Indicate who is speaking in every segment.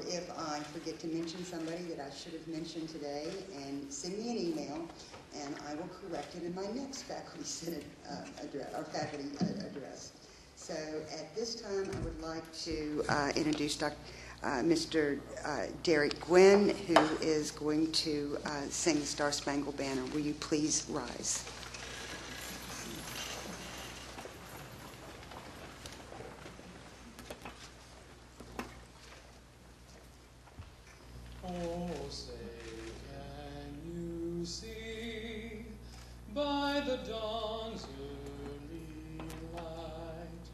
Speaker 1: If I forget to mention somebody that I should have mentioned today, and send me an email, and I will correct it in my next faculty senate address, or faculty address. So at this time, I would like to introduce Mr. Derek Gwynn, who is going to sing the Star Spangled Banner. Will you please rise?
Speaker 2: Oh, say, can you see by the dawn's early light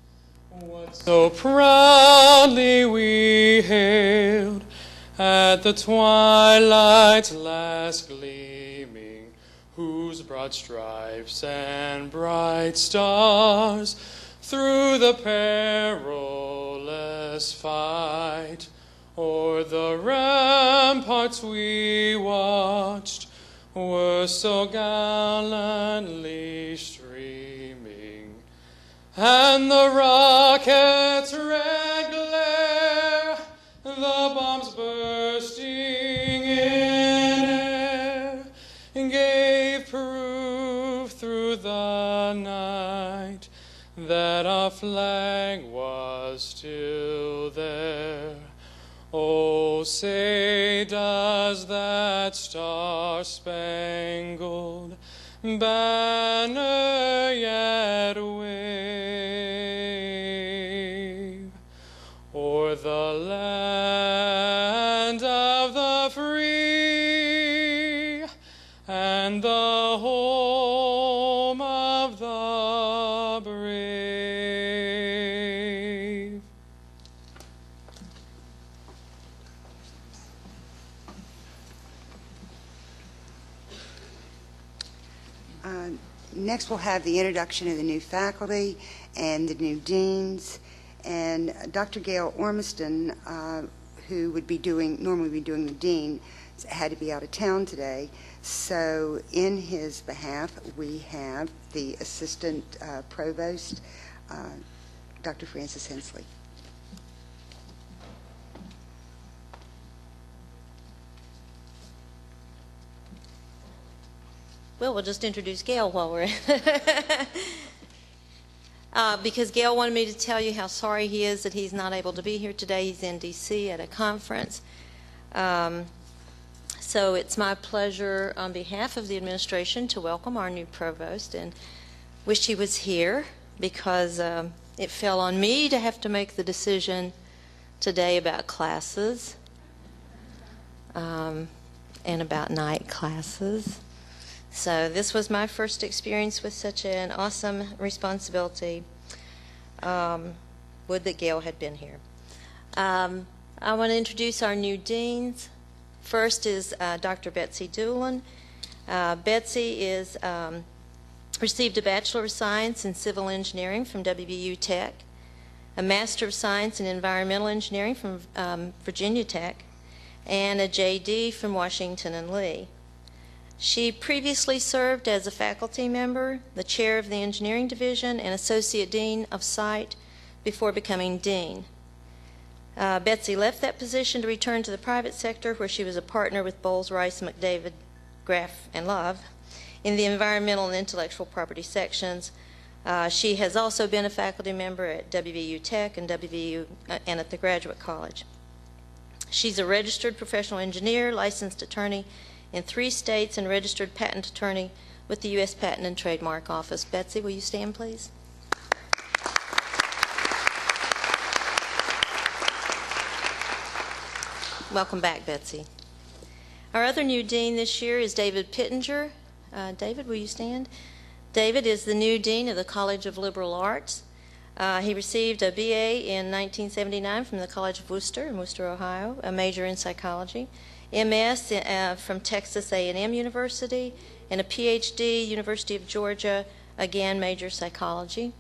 Speaker 2: what so proudly we hailed at the twilight's last gleaming, whose broad stripes and bright stars through the perilous fight o'er the ramparts we watched were so gallantly streaming, and the rocket's red glare, the bombs bursting in air, gave proof through the night that our flag was still there. Oh, say, does that star-spangled banner yet wave o'er the land of the free and the home of the brave?
Speaker 1: Next, we'll have the introduction of the new faculty and the new deans. And Dr. Gail Ormiston, who would be normally be doing the dean, had to be out of town today. So in his behalf, we have the assistant provost, Dr. Frances Hensley.
Speaker 3: Well, we'll just introduce Gail while we're because Gail wanted me to tell you how sorry he is that he's not able to be here today. He's in D.C. at a conference. So it's my pleasure on behalf of the administration to welcome our new provost, and wish he was here because it fell on me to have to make the decision today about classes and about night classes. So this was my first experience with such an awesome responsibility. Would that Gail had been here. I want to introduce our new deans. First is Dr. Betsy Doolin. Betsy is received a Bachelor of Science in Civil Engineering from WVU Tech, a Master of Science in Environmental Engineering from Virginia Tech, and a JD from Washington and Lee. She previously served as a faculty member, the chair of the engineering division, and associate dean of site before becoming dean. Betsy left that position to return to the private sector, where she was a partner with Bowles, Rice, McDavid, Graff, and Love in the environmental and intellectual property sections. She has also been a faculty member at WVU Tech and WVU and at the Graduate College. She's a registered professional engineer, licensed attorney in 3 states, and registered patent attorney with the U.S. Patent and Trademark Office. Betsy, will you stand, please? Welcome back, Betsy. Our other new dean this year is David Pittenger. David, will you stand? David is the new dean of the College of Liberal Arts. He received a BA in 1979 from the College of Worcester in Worcester, Ohio, a major in psychology, MS from Texas A&M University, and a PhD, University of Georgia, again, major psychology.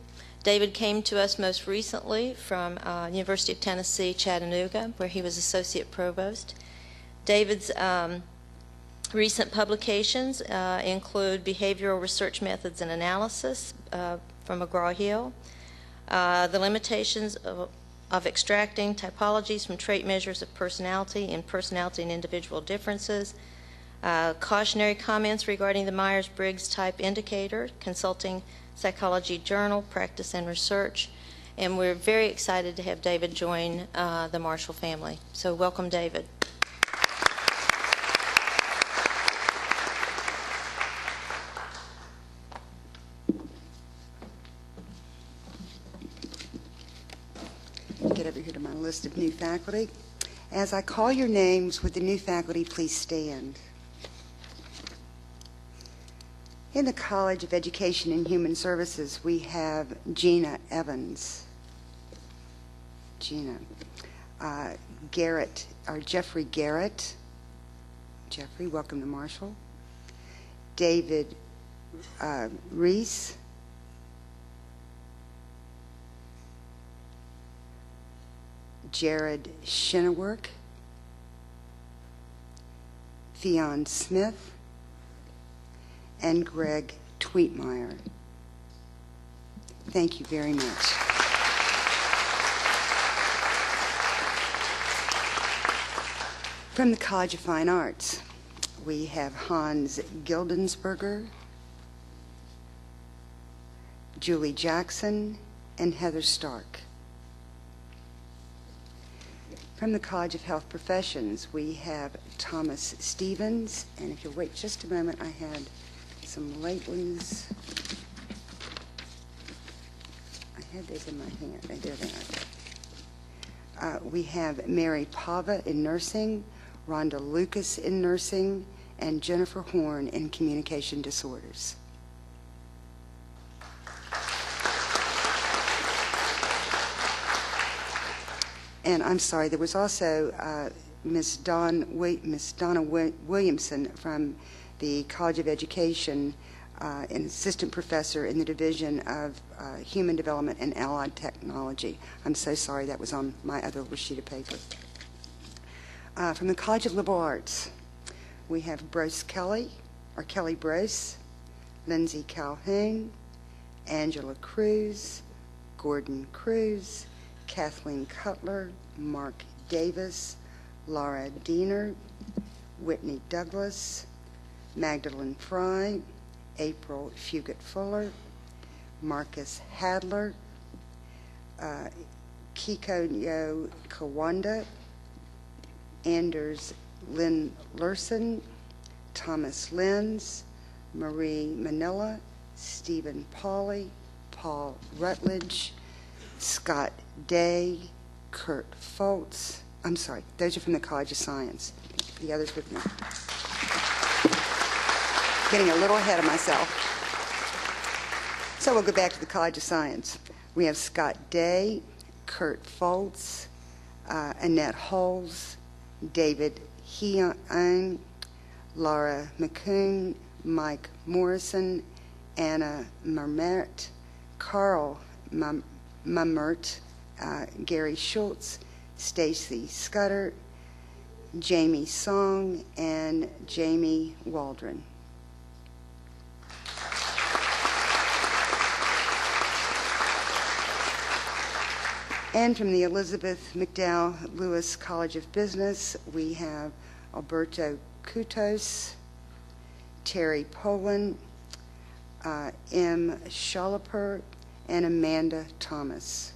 Speaker 3: David came to us most recently from University of Tennessee, Chattanooga, where he was associate provost. David's recent publications include Behavioral Research Methods and Analysis from McGraw-Hill, The Limitations of of extracting typologies from trait measures of personality and personality and individual differences. Cautionary comments regarding the Myers-Briggs Type Indicator, Consulting Psychology Journal, Practice and Research. And we're very excited to have David join the Marshall family. So welcome, David.
Speaker 1: Get over here to my list of new faculty. As I call your names, would the new faculty please stand? In the College of Education and Human Services, we have Gina Evans. Gina. Jeffrey Garrett. Jeffrey, welcome to Marshall. David Reese. Jared Shinnework. Theon Smith. And Greg Tweetmeyer. Thank you very much. From the College of Fine Arts, we have Hans Gildensberger, Julie Jackson, and Heather Stark. From the College of Health Professions, we have Thomas Stevens, and if you'll wait just a moment, I had some late ones. I had these in my hand. There they are. We have Mary Pava in nursing, Rhonda Lucas in nursing, and Jennifer Horn in communication disorders. And I'm sorry, there was also Miss Donna Williamson from the College of Education, an assistant professor in the Division of Human Development and Allied Technology. I'm so sorry, that was on my other sheet of paper. From the College of Liberal Arts, we have Kelly Brose, Lindsay Calhoun, Angela Cruz, Gordon Cruz, Kathleen Cutler, Mark Davis, Laura Diener, Whitney Douglas, Magdalene Fry, April Fugit-Fuller, Marcus Hadler, Kiko Kawanda, Anders Lynn Lurson, Thomas Lenz, Marie Manila, Stephen Pauley, Paul Rutledge, Scott Day, Kurt Foltz. I'm sorry, those are from the College of Science. The others with me. Getting a little ahead of myself. So we'll go back to the College of Science. We have Scott Day, Kurt Foltz, Annette Holes, David Heon, Laura McCoon, Mike Morrison, Anna Marmert, Carl Mamert, Gary Schultz, Stacy Scudder, Jamie Song, and Jamie Waldron. And from the Elizabeth McDowell Lewis College of Business, we have Alberto Kutos, Terry Poland, M. Scholliper, and Amanda Thomas.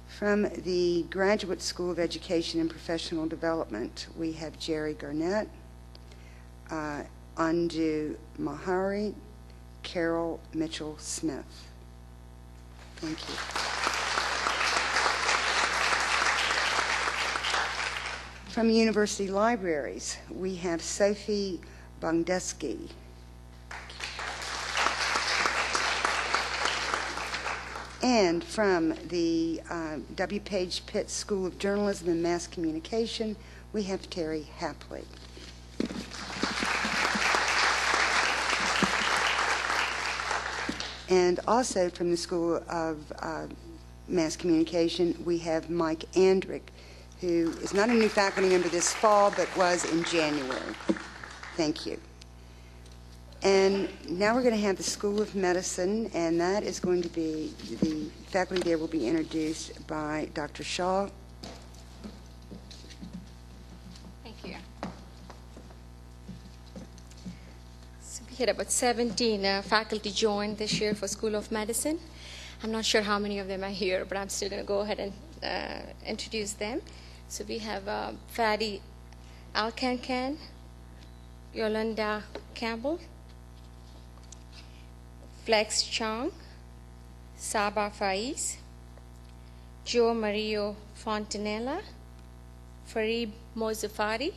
Speaker 1: From the Graduate School of Education and Professional Development, we have Jerry Garnett, Andu Mahari, Carol Mitchell-Smith. Thank you. From University Libraries, we have Sophie Bongdeski. And from the W. Page Pitt School of Journalism and Mass Communication, we have Terry Hapley. And also from the School of Mass Communication, we have Mike Andrick, who is not a new faculty member this fall, but was in January. Thank you. And now we're going to have the School of Medicine, and that is going to be, the faculty there will be introduced by Dr. Shaw.
Speaker 4: Thank you. So we had about 17 faculty joined this year for School of Medicine. I'm not sure how many of them are here, but I'm still going to go ahead and introduce them. So we have Fadi Alcancan, Yolanda Campbell, Flex Chong, Saba Faiz, Joe Mario Fontanella, Fareed Mozafari,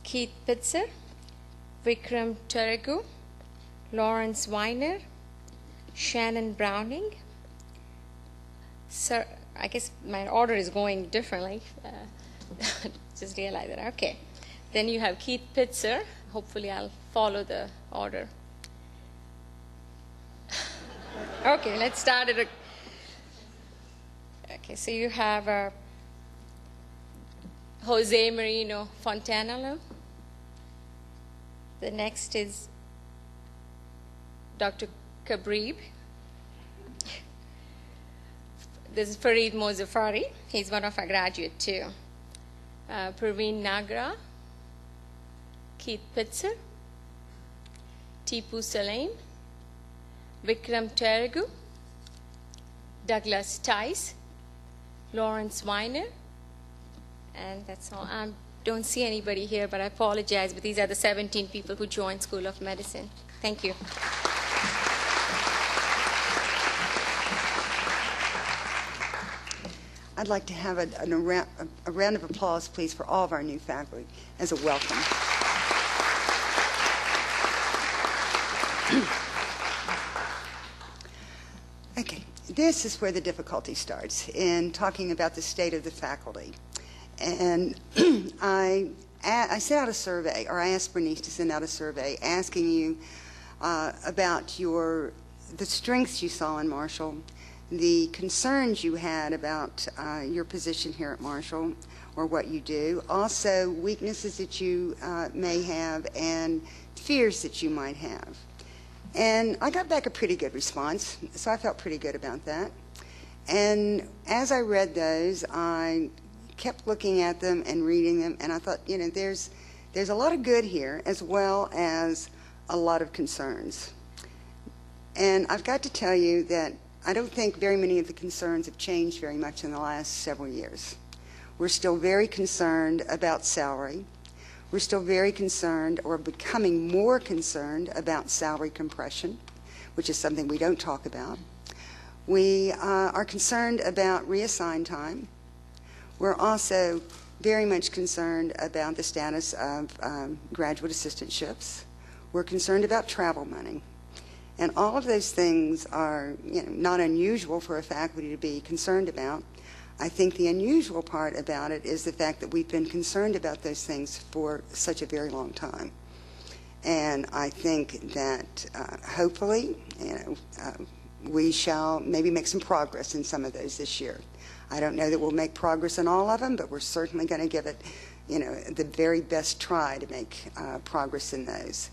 Speaker 4: Keith Pitzer, Vikram Taragu, Lawrence Weiner, Shannon Browning. Sir, I guess my order is going differently. Just realized that. Okay. Then you have Keith Pitzer. Hopefully I'll follow the order. Okay, let's start it. Okay, so you have Jose Marino Fontanello. The next is Dr. Kabrib. This is Fareed Mozafari. He's one of our graduates too. Praveen Nagra, Keith Pitzer, Tipu Saleem, Vikram Taragu, Douglas Tice, Lawrence Weiner, and that's all. I don't see anybody here, but I apologize, but these are the 17 people who joined School of Medicine. Thank you.
Speaker 1: I'd like to have a round of applause, please, for all of our new faculty as a welcome. Okay, this is where the difficulty starts in talking about the state of the faculty. And I sent out a survey, or I asked Bernice to send out a survey asking you about the strengths you saw in Marshall, the concerns you had about your position here at Marshall or what you do, also weaknesses that you may have and fears that you might have. And I got back a pretty good response, so I felt pretty good about that. And as I read those, I kept looking at them and reading them, and I thought, you know, there's a lot of good here as well as a lot of concerns. And I've got to tell you that I don't think very many of the concerns have changed very much in the last several years. We're still very concerned about salary. We're still very concerned, or becoming more concerned, about salary compression, which is something we don't talk about. We are concerned about reassigned time. We're also very much concerned about the status of graduate assistantships. We're concerned about travel money. And all of those things are, you know, not unusual for a faculty to be concerned about. I think the unusual part about it is the fact that we've been concerned about those things for such a very long time. And I think that hopefully, you know, we shall maybe make some progress in some of those this year. I don't know that we'll make progress in all of them, but we're certainly going to give it, you know, the very best try to make progress in those.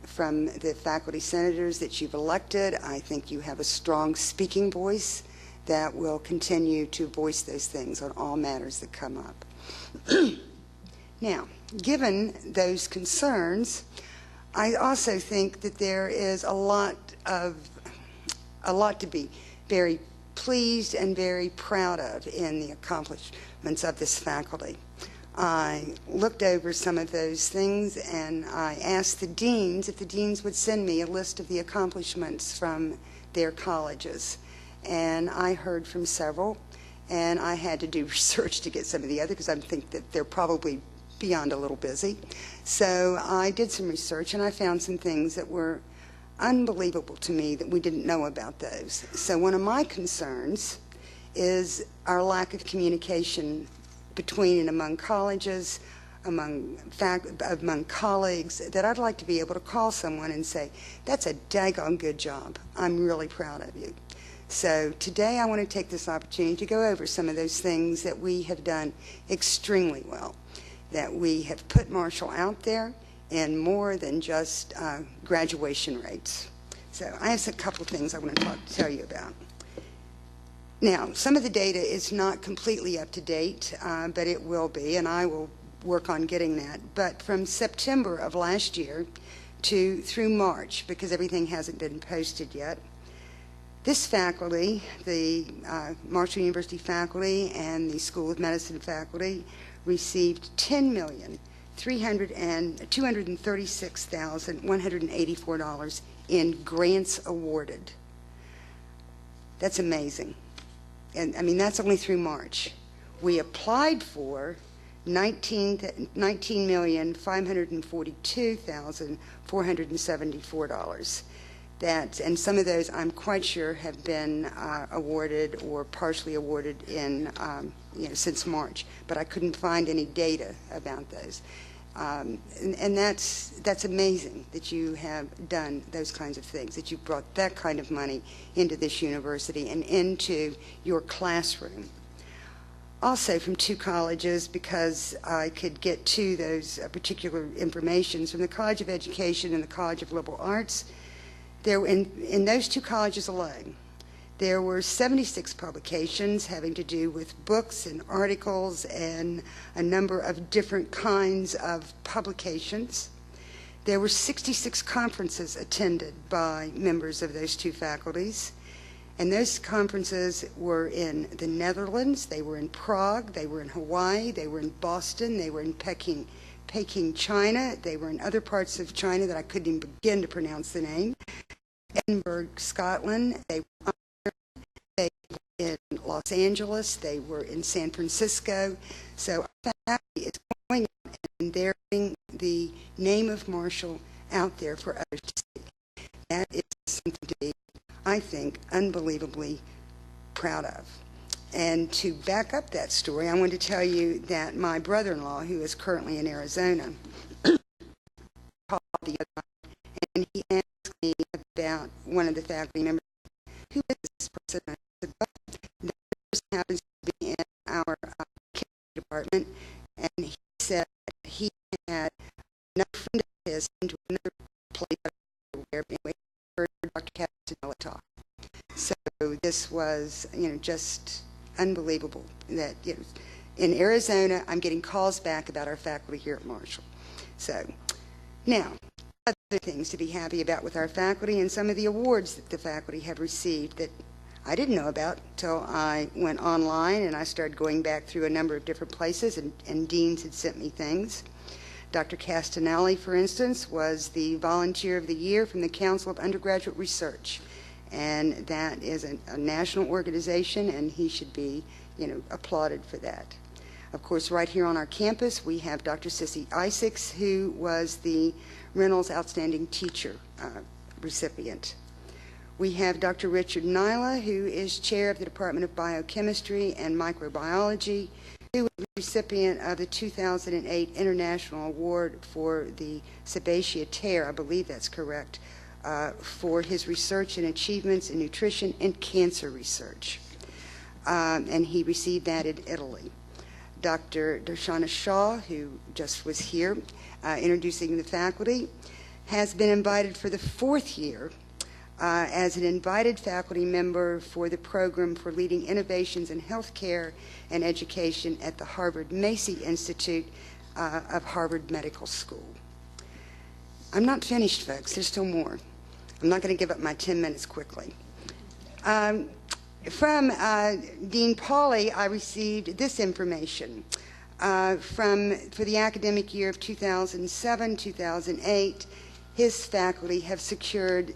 Speaker 1: From the faculty senators that you've elected, I think you have a strong speaking voice that will continue to voice those things on all matters that come up. Now, given those concerns, I also think that there is a lot to be very pleased and very proud of in the accomplishments of this faculty. I looked over some of those things, and I asked the deans if the deans would send me a list of the accomplishments from their colleges. And I heard from several, and I had to do research to get some of the other because I think that they're probably beyond a little busy. So I did some research, and I found some things that were unbelievable to me that we didn't know about those. So one of my concerns is our lack of communication between and among colleges, among colleagues, that I'd like to be able to call someone and say, that's a daggone good job. I'm really proud of you. So today I want to take this opportunity to go over some of those things that we have done extremely well, that we have put Marshall out there in more than just graduation rates. So I have a couple of things I want to tell you about. Now, some of the data is not completely up to date, but it will be, and I will work on getting that. But from September of last year through March, because everything hasn't been posted yet, this faculty, the Marshall University faculty and the School of Medicine faculty, received $10,236,184 in grants awarded. That's amazing. And I mean, that's only through March. We applied for $19,542,474. And some of those I'm quite sure have been awarded or partially awarded in since March, but I couldn't find any data about those. And that's amazing that you have done those kinds of things, that you brought that kind of money into this university and into your classroom. Also from two colleges, because I could get to those particular informations, from the College of Education and the College of Liberal Arts, in those two colleges alone, there were 76 publications having to do with books and articles and a number of different kinds of publications. There were 66 conferences attended by members of those two faculties. And those conferences were in the Netherlands, they were in Prague, they were in Hawaii, they were in Boston, they were in Peking, China, they were in other parts of China that I couldn't even begin to pronounce the name. Edinburgh, Scotland, they were in Los Angeles, they were in San Francisco. So our faculty is going on and they're bringing the name of Marshall out there for others to see. That is something to be, I think, unbelievably proud of. And to back up that story, I want to tell you that my brother-in-law, who is currently in Arizona, called the other night, and he asked me about one of the faculty members. Who is this person? I said, well, that person happens to be in our chemistry department, and he said he had another friend of his into another place where anyway, heard Dr. Castanella talk. So this was, just unbelievable that in Arizona, I'm getting calls back about our faculty here at Marshall. So now, other things to be happy about with our faculty and some of the awards that the faculty have received that I didn't know about until I went online and I started going back through a number of different places and deans had sent me things. Dr. Castanelli, for instance, was the Volunteer of the Year from the Council of Undergraduate Research. And that is a national organization, and he should be, applauded for that. Of course, right here on our campus, we have Dr. Sissy Isaacs, who was the Reynolds Outstanding Teacher recipient. We have Dr. Richard Nyla, who is chair of the Department of Biochemistry and Microbiology, who was the recipient of the 2008 International Award for the Sebaceous tear, I believe that's correct, for his research and achievements in nutrition and cancer research. And he received that in Italy. Dr. Darshana Shah, who just was here introducing the faculty, has been invited for the 4th year as an invited faculty member for the program for leading innovations in healthcare and education at the Harvard Macy Institute of Harvard Medical School. I'm not finished, folks. There's still more. I'm not going to give up my 10 minutes quickly. From Dean Pauly, I received this information. For the academic year of 2007-2008, his faculty have secured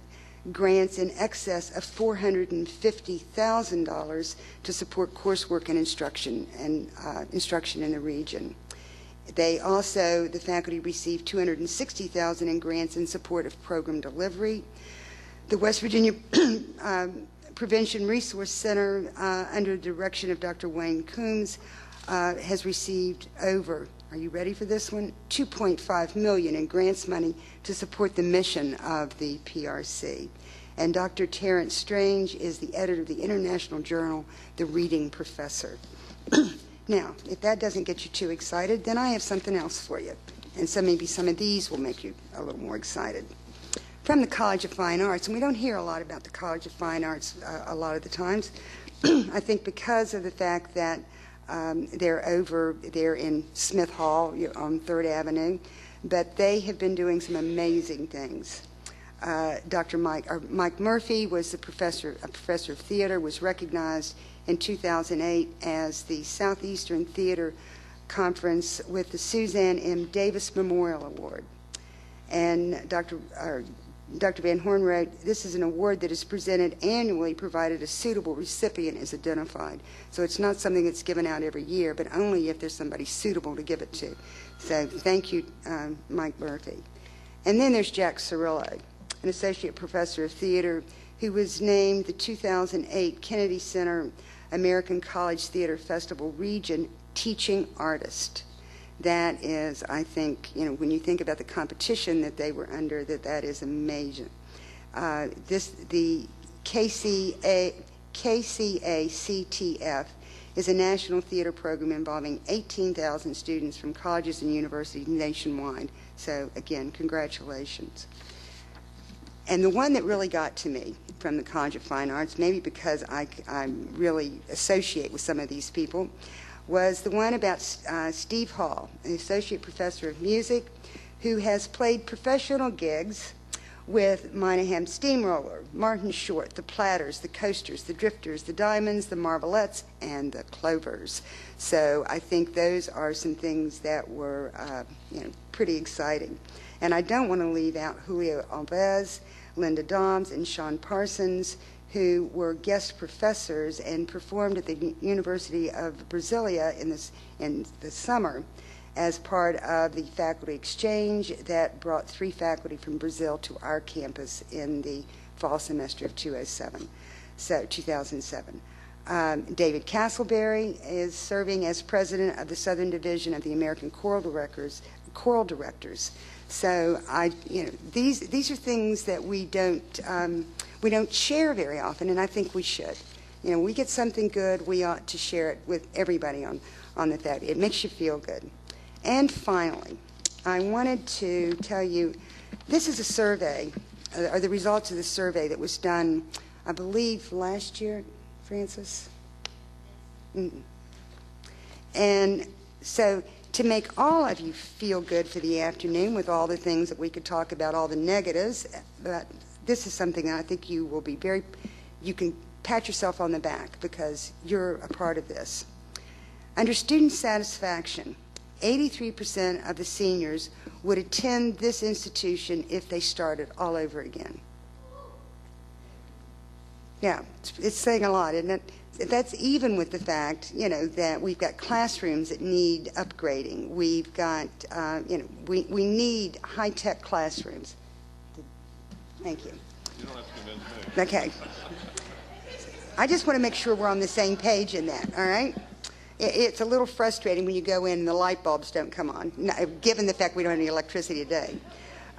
Speaker 1: grants in excess of $450,000 to support coursework and instruction in the region. The faculty received $260,000 in grants in support of program delivery. The West Virginia Prevention Resource Center, under the direction of Dr. Wayne Coombs, has received over, are you ready for this one? $2.5 million in grants money to support the mission of the PRC. And Dr. Terrence Strange is the editor of the international journal, The Reading Professor. Now, if that doesn't get you too excited, then I have something else for you. And so maybe some of these will make you a little more excited. From the College of Fine Arts, and we don't hear a lot about the College of Fine Arts a lot of the times, I think because of the fact that they're over there in Smith Hall on 3rd Avenue, but they have been doing some amazing things. Mike Murphy was a professor of theater, was recognized in 2008 as the Southeastern Theater Conference with the Suzanne M. Davis Memorial Award. And Dr. Van Horn wrote, "This is an award that is presented annually provided a suitable recipient is identified." So it's not something that's given out every year, but only if there's somebody suitable to give it to. So thank you, Mike Murphy. And then there's Jack Cirillo, an associate professor of theater who was named the 2008 Kennedy Center American College Theater Festival Region Teaching Artist. That is, I think, when you think about the competition that they were under, that is amazing. The KCACTF is a national theater program involving 18,000 students from colleges and universities nationwide. So, again, congratulations. And the one that really got to me from the College of Fine Arts, maybe because I really associate with some of these people, was the one about Steve Hall, an associate professor of music who has played professional gigs with Moynihan Steamroller, Martin Short, the Platters, the Coasters, the Drifters, the Diamonds, the Marvelettes, and the Clovers. So I think those are some things that were pretty exciting. And I don't want to leave out Julio Alves, Linda Dobbs, and Sean Parsons, who were guest professors and performed at the University of Brasilia in the summer as part of the faculty exchange that brought 3 faculty from Brazil to our campus in the fall semester of 2007. David Castleberry is serving as president of the Southern Division of the American Choral Directors. So these are things that we don't share very often, and I think we should. We get something good, we ought to share it with everybody on the faculty. It makes you feel good. And finally, I wanted to tell you, this is a survey, or the results of the survey that was done, I believe, last year, Francis? And so to make all of you feel good for the afternoon with all the things that we could talk about, all the negatives, but this is something that I think you will be you can pat yourself on the back because you're a part of this. Under student satisfaction, 83% of the seniors would attend this institution if they started all over again. Yeah, it's saying a lot, isn't it? That's even with the fact, that we've got classrooms that need upgrading. We've got, we need high-tech classrooms. Thank you.
Speaker 5: You don't have to convince me.
Speaker 1: Okay. I just want to make sure we're on the same page in that, all right? It's a little frustrating when you go in and the light bulbs don't come on, given the fact we don't have any electricity today.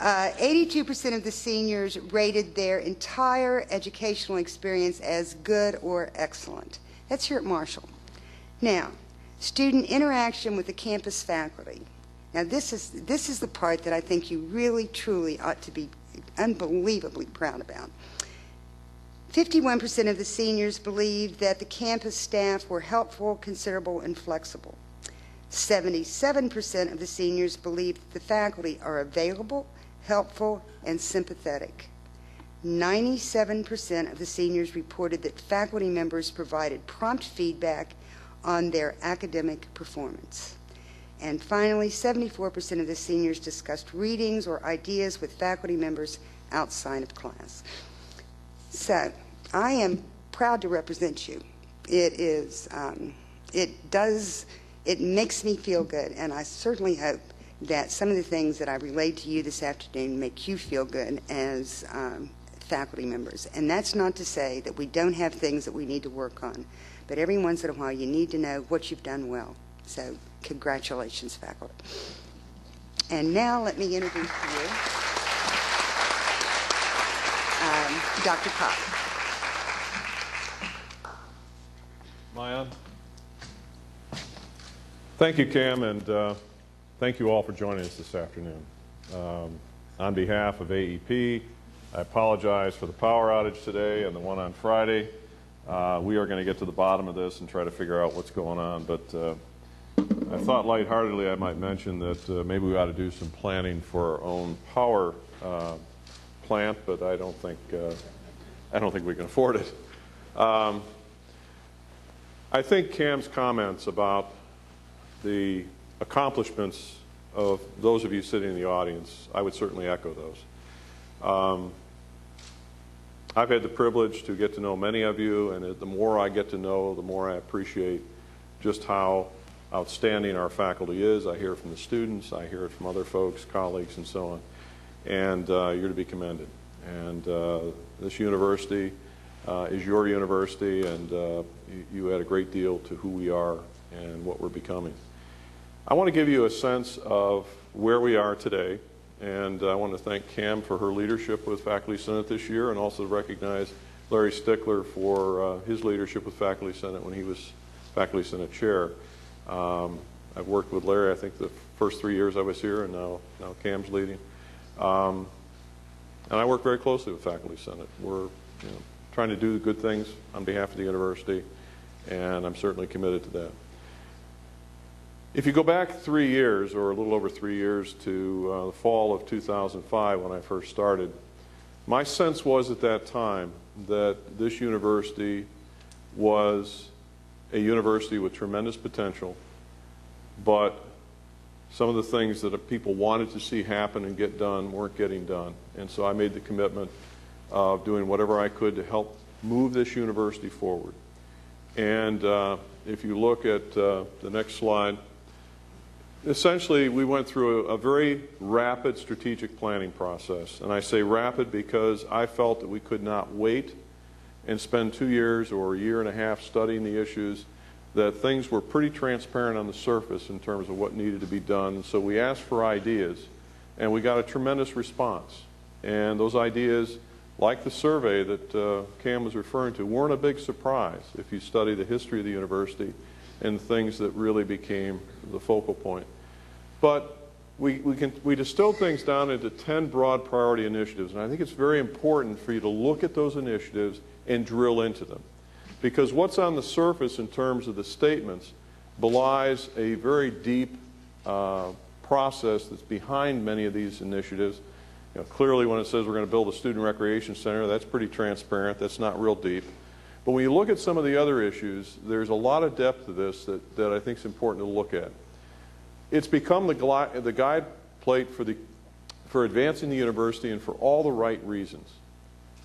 Speaker 1: 82% of the seniors rated their entire educational experience as good or excellent. That's here at Marshall. Now, student interaction with the campus faculty. Now, this is the part that I think you really, truly ought to be unbelievably proud about. 51% of the seniors believed that the campus staff were helpful, considerable, and flexible. 77% of the seniors believed that the faculty are available, helpful, and sympathetic. 97% of the seniors reported that faculty members provided prompt feedback on their academic performance. And finally, 74% of the seniors discussed readings or ideas with faculty members outside of class. So, I am proud to represent you. It makes me feel good, and I certainly hope that some of the things that I relayed to you this afternoon make you feel good as faculty members. And that's not to say that we don't have things that we need to work on, but every once in a while you need to know what you've done well. So, congratulations, faculty. And now let me introduce to you Dr. Cobb.
Speaker 5: Maya? Thank you, Cam, and thank you all for joining us this afternoon. On behalf of AEP, I apologize for the power outage today and the one on Friday. We are going to get to the bottom of this and try to figure out what's going on, but I thought lightheartedly I might mention that maybe we ought to do some planning for our own power plant, but I don't think we can afford it. I think Cam's comments about the accomplishments of those of you sitting in the audience, I would certainly echo those. I've had the privilege to get to know many of you, and the more I get to know, the more I appreciate just how outstanding our faculty is. I hear it from the students, I hear it from other folks, colleagues, and so on. And you're to be commended. And this university is your university, and you add a great deal to who we are and what we're becoming. I want to give you a sense of where we are today, and I want to thank Cam for her leadership with Faculty Senate this year, and also recognize Larry Stickler for his leadership with Faculty Senate when he was Faculty Senate Chair. I've worked with Larry, I think, the first 3 years I was here, and now Cam's leading. And I work very closely with Faculty Senate. We're trying to do good things on behalf of the university, and I'm certainly committed to that. If you go back 3 years, or a little over 3 years, to the fall of 2005 when I first started, my sense was at that time that this university was a university with tremendous potential, but some of the things that people wanted to see happen and get done weren't getting done. And so I made the commitment of doing whatever I could to help move this university forward. And if you look at the next slide, essentially we went through a very rapid strategic planning process. And I say rapid because I felt that we could not wait and spend 2 years or a year and a half studying the issues, that things were pretty transparent on the surface in terms of what needed to be done. So we asked for ideas, and we got a tremendous response. And those ideas, like the survey that Cam was referring to, weren't a big surprise if you study the history of the university and things that really became the focal point. But we distilled things down into 10 broad priority initiatives, and I think it's very important for you to look at those initiatives and drill into them. Because what's on the surface in terms of the statements belies a very deep process that's behind many of these initiatives. Clearly when it says we're going to build a student recreation center, that's pretty transparent, that's not real deep. But when you look at some of the other issues, there's a lot of depth to this that I think is important to look at. It's become the guide plate for advancing the university, and for all the right reasons.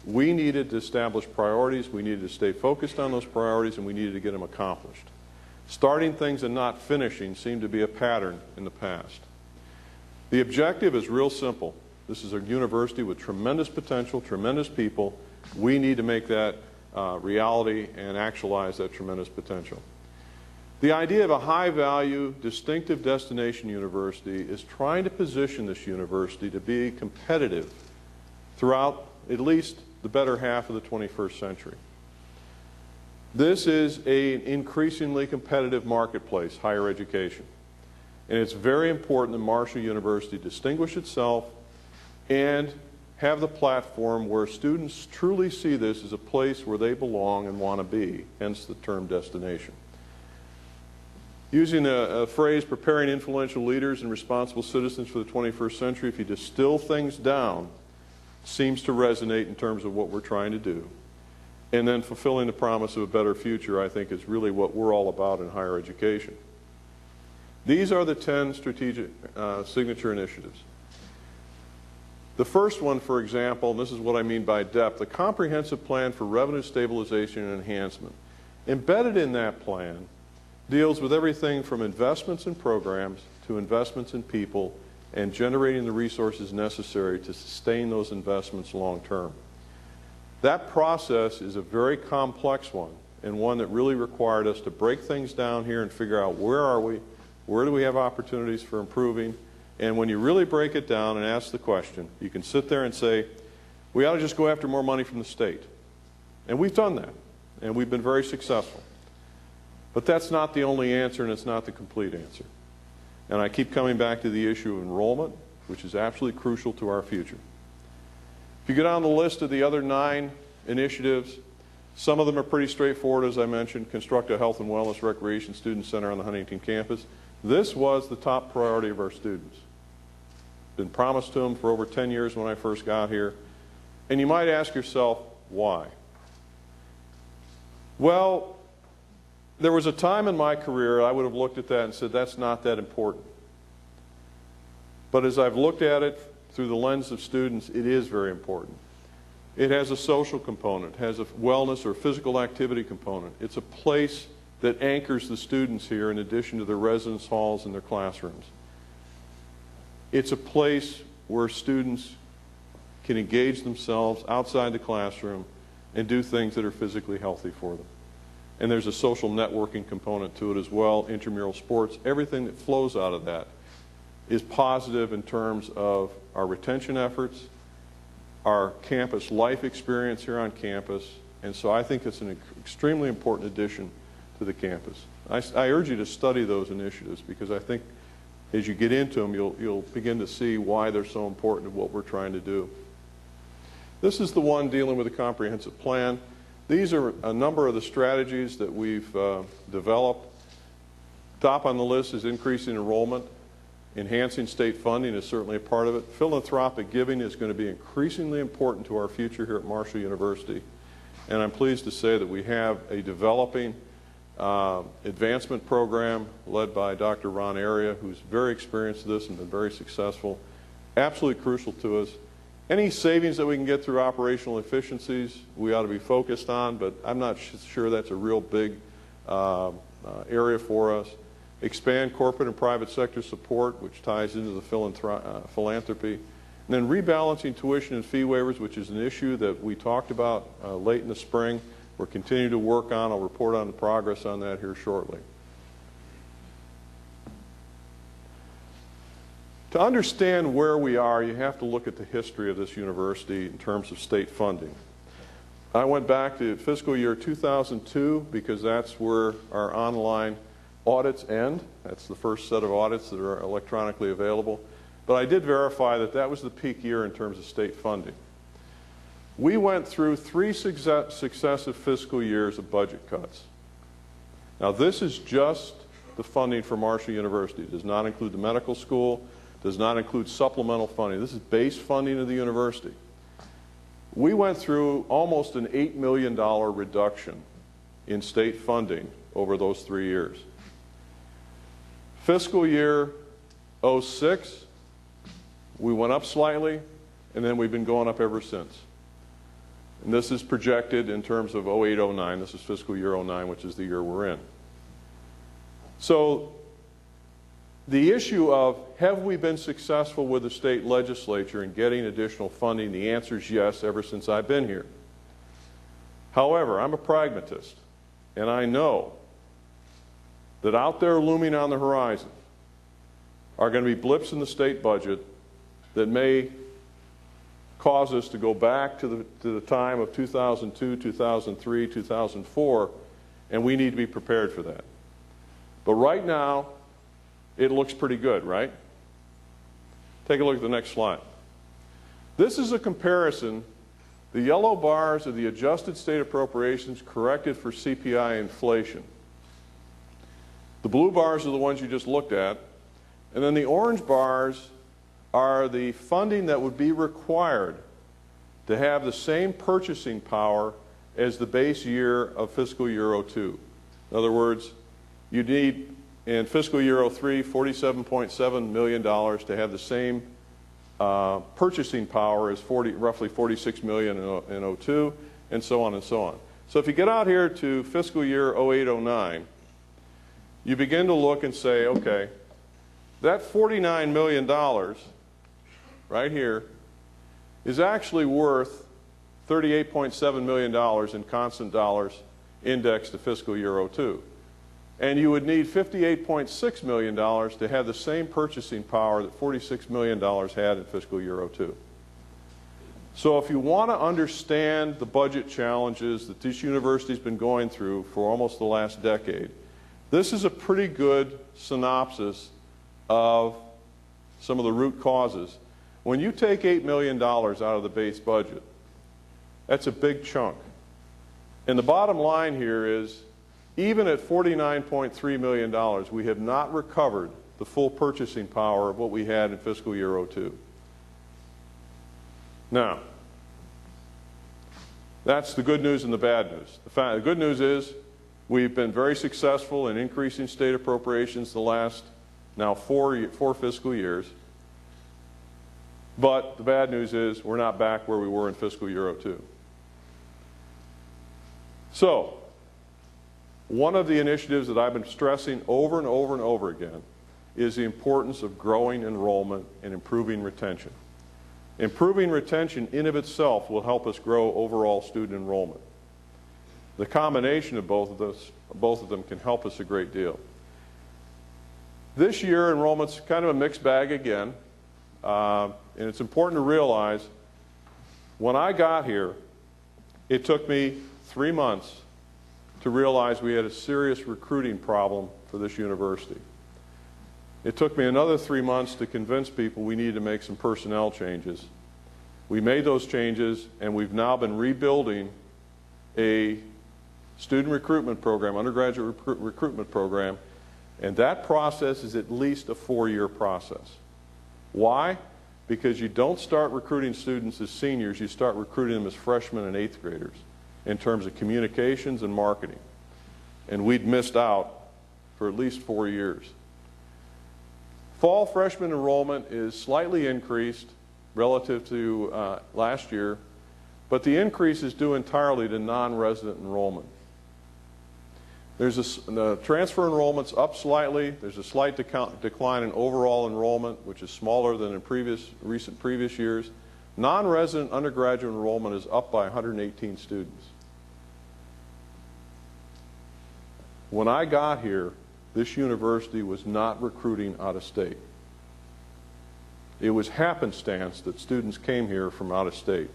Speaker 5: We needed to establish priorities, we needed to stay focused on those priorities, and we needed to get them accomplished. Starting things and not finishing seemed to be a pattern in the past. The objective is real simple. This is a university with tremendous potential, tremendous people. We need to make that reality and actualize that tremendous potential. The idea of a high-value, distinctive destination university is trying to position this university to be competitive throughout at least the better half of the 21st century. This is an increasingly competitive marketplace, higher education. And it's very important that Marshall University distinguish itself and have the platform where students truly see this as a place where they belong and want to be, hence the term destination. Using a phrase, preparing influential leaders and responsible citizens for the 21st century, if you distill things down, seems to resonate in terms of what we're trying to do. And then fulfilling the promise of a better future, I think, is really what we're all about in higher education. These are the 10 strategic signature initiatives. The first one, for example, and this is what I mean by depth, a comprehensive plan for revenue stabilization and enhancement. Embedded in that plan deals with everything from investments in programs to investments in people and generating the resources necessary to sustain those investments long term. That process is a very complex one, and one that really required us to break things down here and figure out where are we, where do we have opportunities for improving. And when you really break it down and ask the question, you can sit there and say, we ought to just go after more money from the state. And we've done that, and we've been very successful. But that's not the only answer, and it's not the complete answer. And I keep coming back to the issue of enrollment, which is absolutely crucial to our future. If you go down the list of the other 9 initiatives, some of them are pretty straightforward, as I mentioned. Construct a health and wellness recreation student center on the Huntington campus. This was the top priority of our students. Been promised to them for over 10 years when I first got here. And you might ask yourself, why? Well, there was a time in my career I would have looked at that and said, that's not that important. But as I've looked at it through the lens of students, it is very important. It has a social component, has a wellness or physical activity component. It's a place that anchors the students here in addition to their residence halls and their classrooms. It's a place where students can engage themselves outside the classroom and do things that are physically healthy for them. And there's a social networking component to it as well, intramural sports. Everything that flows out of that is positive in terms of our retention efforts, our campus life experience here on campus, and so I think it's an extremely important addition to the campus. I urge you to study those initiatives because I think as you get into them, you'll begin to see why they're so important to what we're trying to do. This is the one dealing with a comprehensive plan. These are a number of the strategies that we've developed. Top on the list is increasing enrollment. Enhancing state funding is certainly a part of it. Philanthropic giving is going to be increasingly important to our future here at Marshall University. And I'm pleased to say that we have a developing advancement program led by Dr. Ron Area, who's very experienced in this and been very successful. Absolutely crucial to us. Any savings that we can get through operational efficiencies, we ought to be focused on, but I'm not sure that's a real big area for us. Expand corporate and private sector support, which ties into the philanthropy. And then rebalancing tuition and fee waivers, which is an issue that we talked about late in the spring. We're continuing to work on. I'll report on the progress on that here shortly. To understand where we are, you have to look at the history of this university in terms of state funding. I went back to fiscal year 2002 because that's where our online audits end. That's the first set of audits that are electronically available. But I did verify that that was the peak year in terms of state funding. We went through 3 successive fiscal years of budget cuts. Now this is just the funding for Marshall University. It does not include the medical school, does not include supplemental funding. This is base funding of the university. We went through almost an $8 million reduction in state funding over those 3 years. Fiscal year 06, we went up slightly, and then we've been going up ever since. And this is projected in terms of 08-09. This is fiscal year 09, which is the year we're in. So the issue of have we been successful with the state legislature in getting additional funding, the answer is yes, ever since I've been here. However, I'm a pragmatist, and I know that out there looming on the horizon are going to be blips in the state budget that may cause us to go back to the time of 2002, 2003, 2004, and we need to be prepared for that. But right now, it looks pretty good, right? Take a look at the next slide. This is a comparison. The yellow bars are the adjusted state appropriations corrected for CPI inflation. The blue bars are the ones you just looked at, and then the orange bars are the funding that would be required to have the same purchasing power as the base year of fiscal year 02. In other words, you need in fiscal year 03 $47.7 million to have the same purchasing power as roughly $46 million in 02, and so on and so on. So if you get out here to fiscal year 08-09, you begin to look and say, okay, that $49 million right here is actually worth $38.7 million in constant dollars indexed to fiscal year 02. And you would need $58.6 million to have the same purchasing power that $46 million had in fiscal year 02. So if you want to understand the budget challenges that this university's been going through for almost the last decade, this is a pretty good synopsis of some of the root causes. When you take $8 million out of the base budget, that's a big chunk. And the bottom line here is, even at $49.3 million, we have not recovered the full purchasing power of what we had in fiscal year '02. Now, that's the good news and the bad news. The good news is we've been very successful in increasing state appropriations the last now four fiscal years. But the bad news is we're not back where we were in fiscal year '02. So, one of the initiatives that I've been stressing over and over and over again is the importance of growing enrollment and improving retention. Improving retention in of itself will help us grow overall student enrollment. The combination of both of them can help us a great deal. This year, enrollment's kind of a mixed bag again, and it's important to realize when I got here, it took me 3 months to realize we had a serious recruiting problem for this university. It took me another 3 months to convince people we needed to make some personnel changes. We made those changes, and we've now been rebuilding a student recruitment program, undergraduate recruitment program, and that process is at least a 4-year process. Why? Because you don't start recruiting students as seniors, you start recruiting them as freshmen and 8th graders in terms of communications and marketing. And we'd missed out for at least 4 years. Fall freshman enrollment is slightly increased relative to last year, but the increase is due entirely to non-resident enrollment. The transfer enrollment's up slightly. There's a slight decline in overall enrollment, which is smaller than in previous years. Non-resident undergraduate enrollment is up by 118 students. When I got here, this university was not recruiting out of state. It was happenstance that students came here from out of state.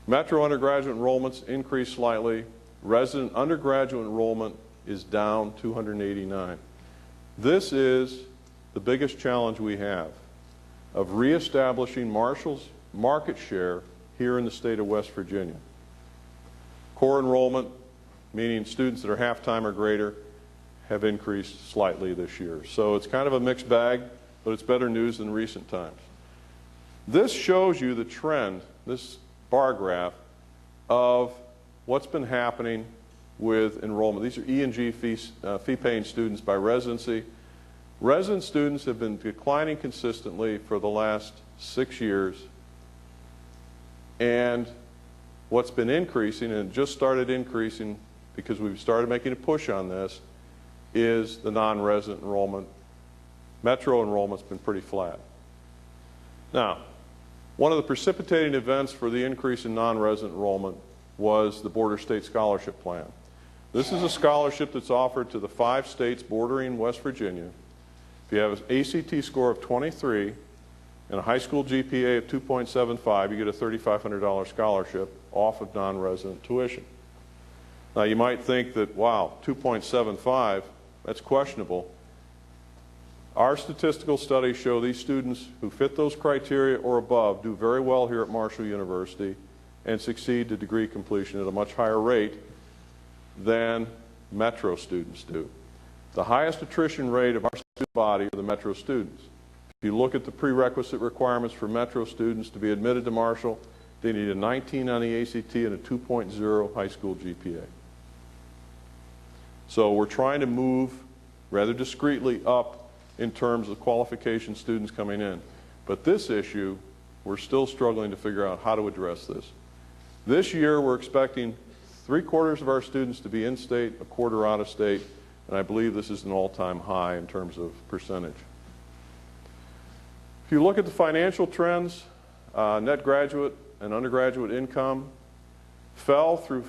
Speaker 5: Metro undergraduate enrollments increased slightly. Resident undergraduate enrollment is down 289. This is the biggest challenge we have of reestablishing Marshall's market share here in the state of West Virginia. Core enrollment, meaning students that are half-time or greater, have increased slightly this year. So it's kind of a mixed bag, but it's better news than recent times. This shows you the trend, this bar graph, of what's been happening with enrollment. These are E&G fee-paying students by residency. Resident students have been declining consistently for the last 6 years. And what's been increasing, and it just started increasing because we've started making a push on this, is the non-resident enrollment. Metro enrollment's been pretty flat. Now, one of the precipitating events for the increase in non-resident enrollment was the Border State Scholarship Plan. This is a scholarship that's offered to the 5 states bordering West Virginia. If you have an ACT score of 23 and a high school GPA of 2.75, you get a $3,500 scholarship off of non-resident tuition. Now, you might think that, wow, 2.75, that's questionable. Our statistical studies show these students who fit those criteria or above do very well here at Marshall University and succeed to degree completion at a much higher rate than Metro students do. The highest attrition rate of our student body are the Metro students. If you look at the prerequisite requirements for Metro students to be admitted to Marshall, they need a 19 on the ACT and a 2.0 high school GPA. So we're trying to move rather discreetly up in terms of qualification students coming in. But this issue, we're still struggling to figure out how to address this. This year, we're expecting 3/4 of our students to be in-state, a quarter out-of-state, and I believe this is an all-time high in terms of percentage. If you look at the financial trends, net graduate and undergraduate income fell through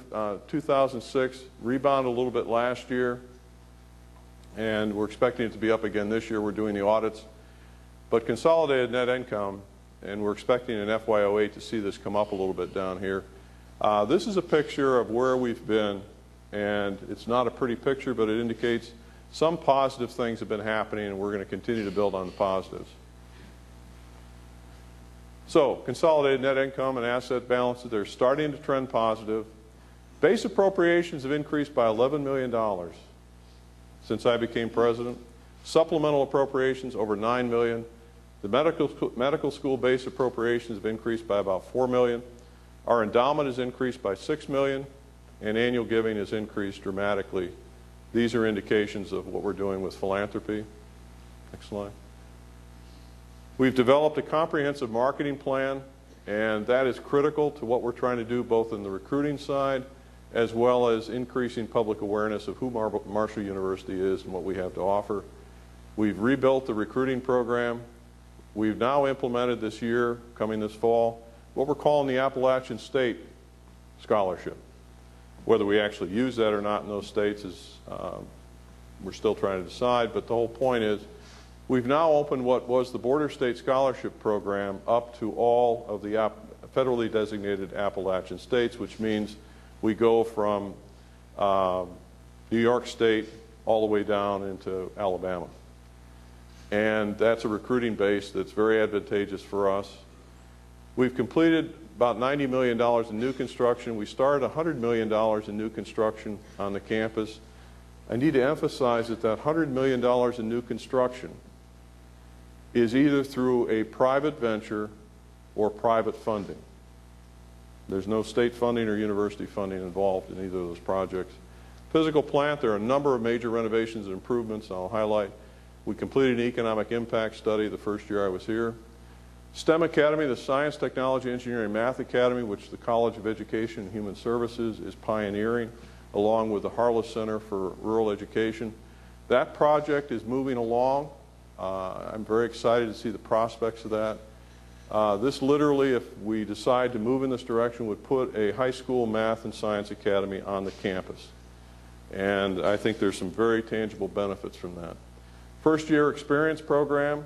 Speaker 5: 2006, rebounded a little bit last year, and we're expecting it to be up again this year. We're doing the audits. But consolidated net income, and we're expecting in FY08 to see this come up a little bit down here. This is a picture of where we've been, and it's not a pretty picture, but it indicates some positive things have been happening, and we're going to continue to build on the positives. So, consolidated net income and asset balances, they're starting to trend positive. Base appropriations have increased by $11 million since I became president. Supplemental appropriations over $9 million. The medical school base appropriations have increased by about $4 million. Our endowment has increased by $6 million, and annual giving has increased dramatically. These are indications of what we're doing with philanthropy. Next slide. We've developed a comprehensive marketing plan, and that is critical to what we're trying to do both in the recruiting side as well as increasing public awareness of who Marshall University is and what we have to offer. We've rebuilt the recruiting program. We've now implemented this year, coming this fall, what we're calling the Appalachian State Scholarship. Whether we actually use that or not in those states is, we're still trying to decide, but the whole point is we've now opened what was the Border State Scholarship Program up to all of the federally designated Appalachian states, which means we go from New York State all the way down into Alabama. And that's a recruiting base that's very advantageous for us. We've completed about $90 million in new construction. We started $100 million in new construction on the campus. I need to emphasize that that $100 million in new construction is either through a private venture or private funding. There's no state funding or university funding involved in either of those projects. Physical plant, there are a number of major renovations and improvements I'll highlight. We completed an economic impact study the first year I was here. STEM Academy, the Science, Technology, Engineering, Math Academy, which the College of Education and Human Services is pioneering, along with the Harless Center for Rural Education. That project is moving along. I'm very excited to see the prospects of that. This literally, if we decide to move in this direction, would put a high school math and science academy on the campus. And I think there's some very tangible benefits from that. First year experience program,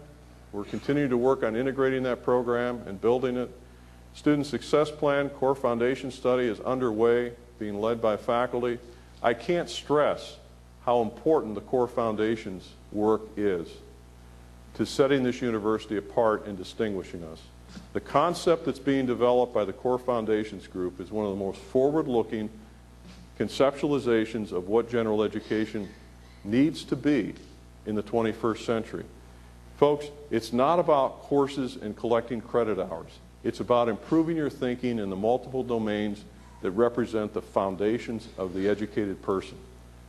Speaker 5: we're continuing to work on integrating that program and building it. Student Success Plan Core Foundation Study is underway, being led by faculty. I can't stress how important the Core Foundation's work is to setting this university apart and distinguishing us. The concept that's being developed by the Core Foundations group is one of the most forward-looking conceptualizations of what general education needs to be in the 21st century. Folks, it's not about courses and collecting credit hours. It's about improving your thinking in the multiple domains that represent the foundations of the educated person.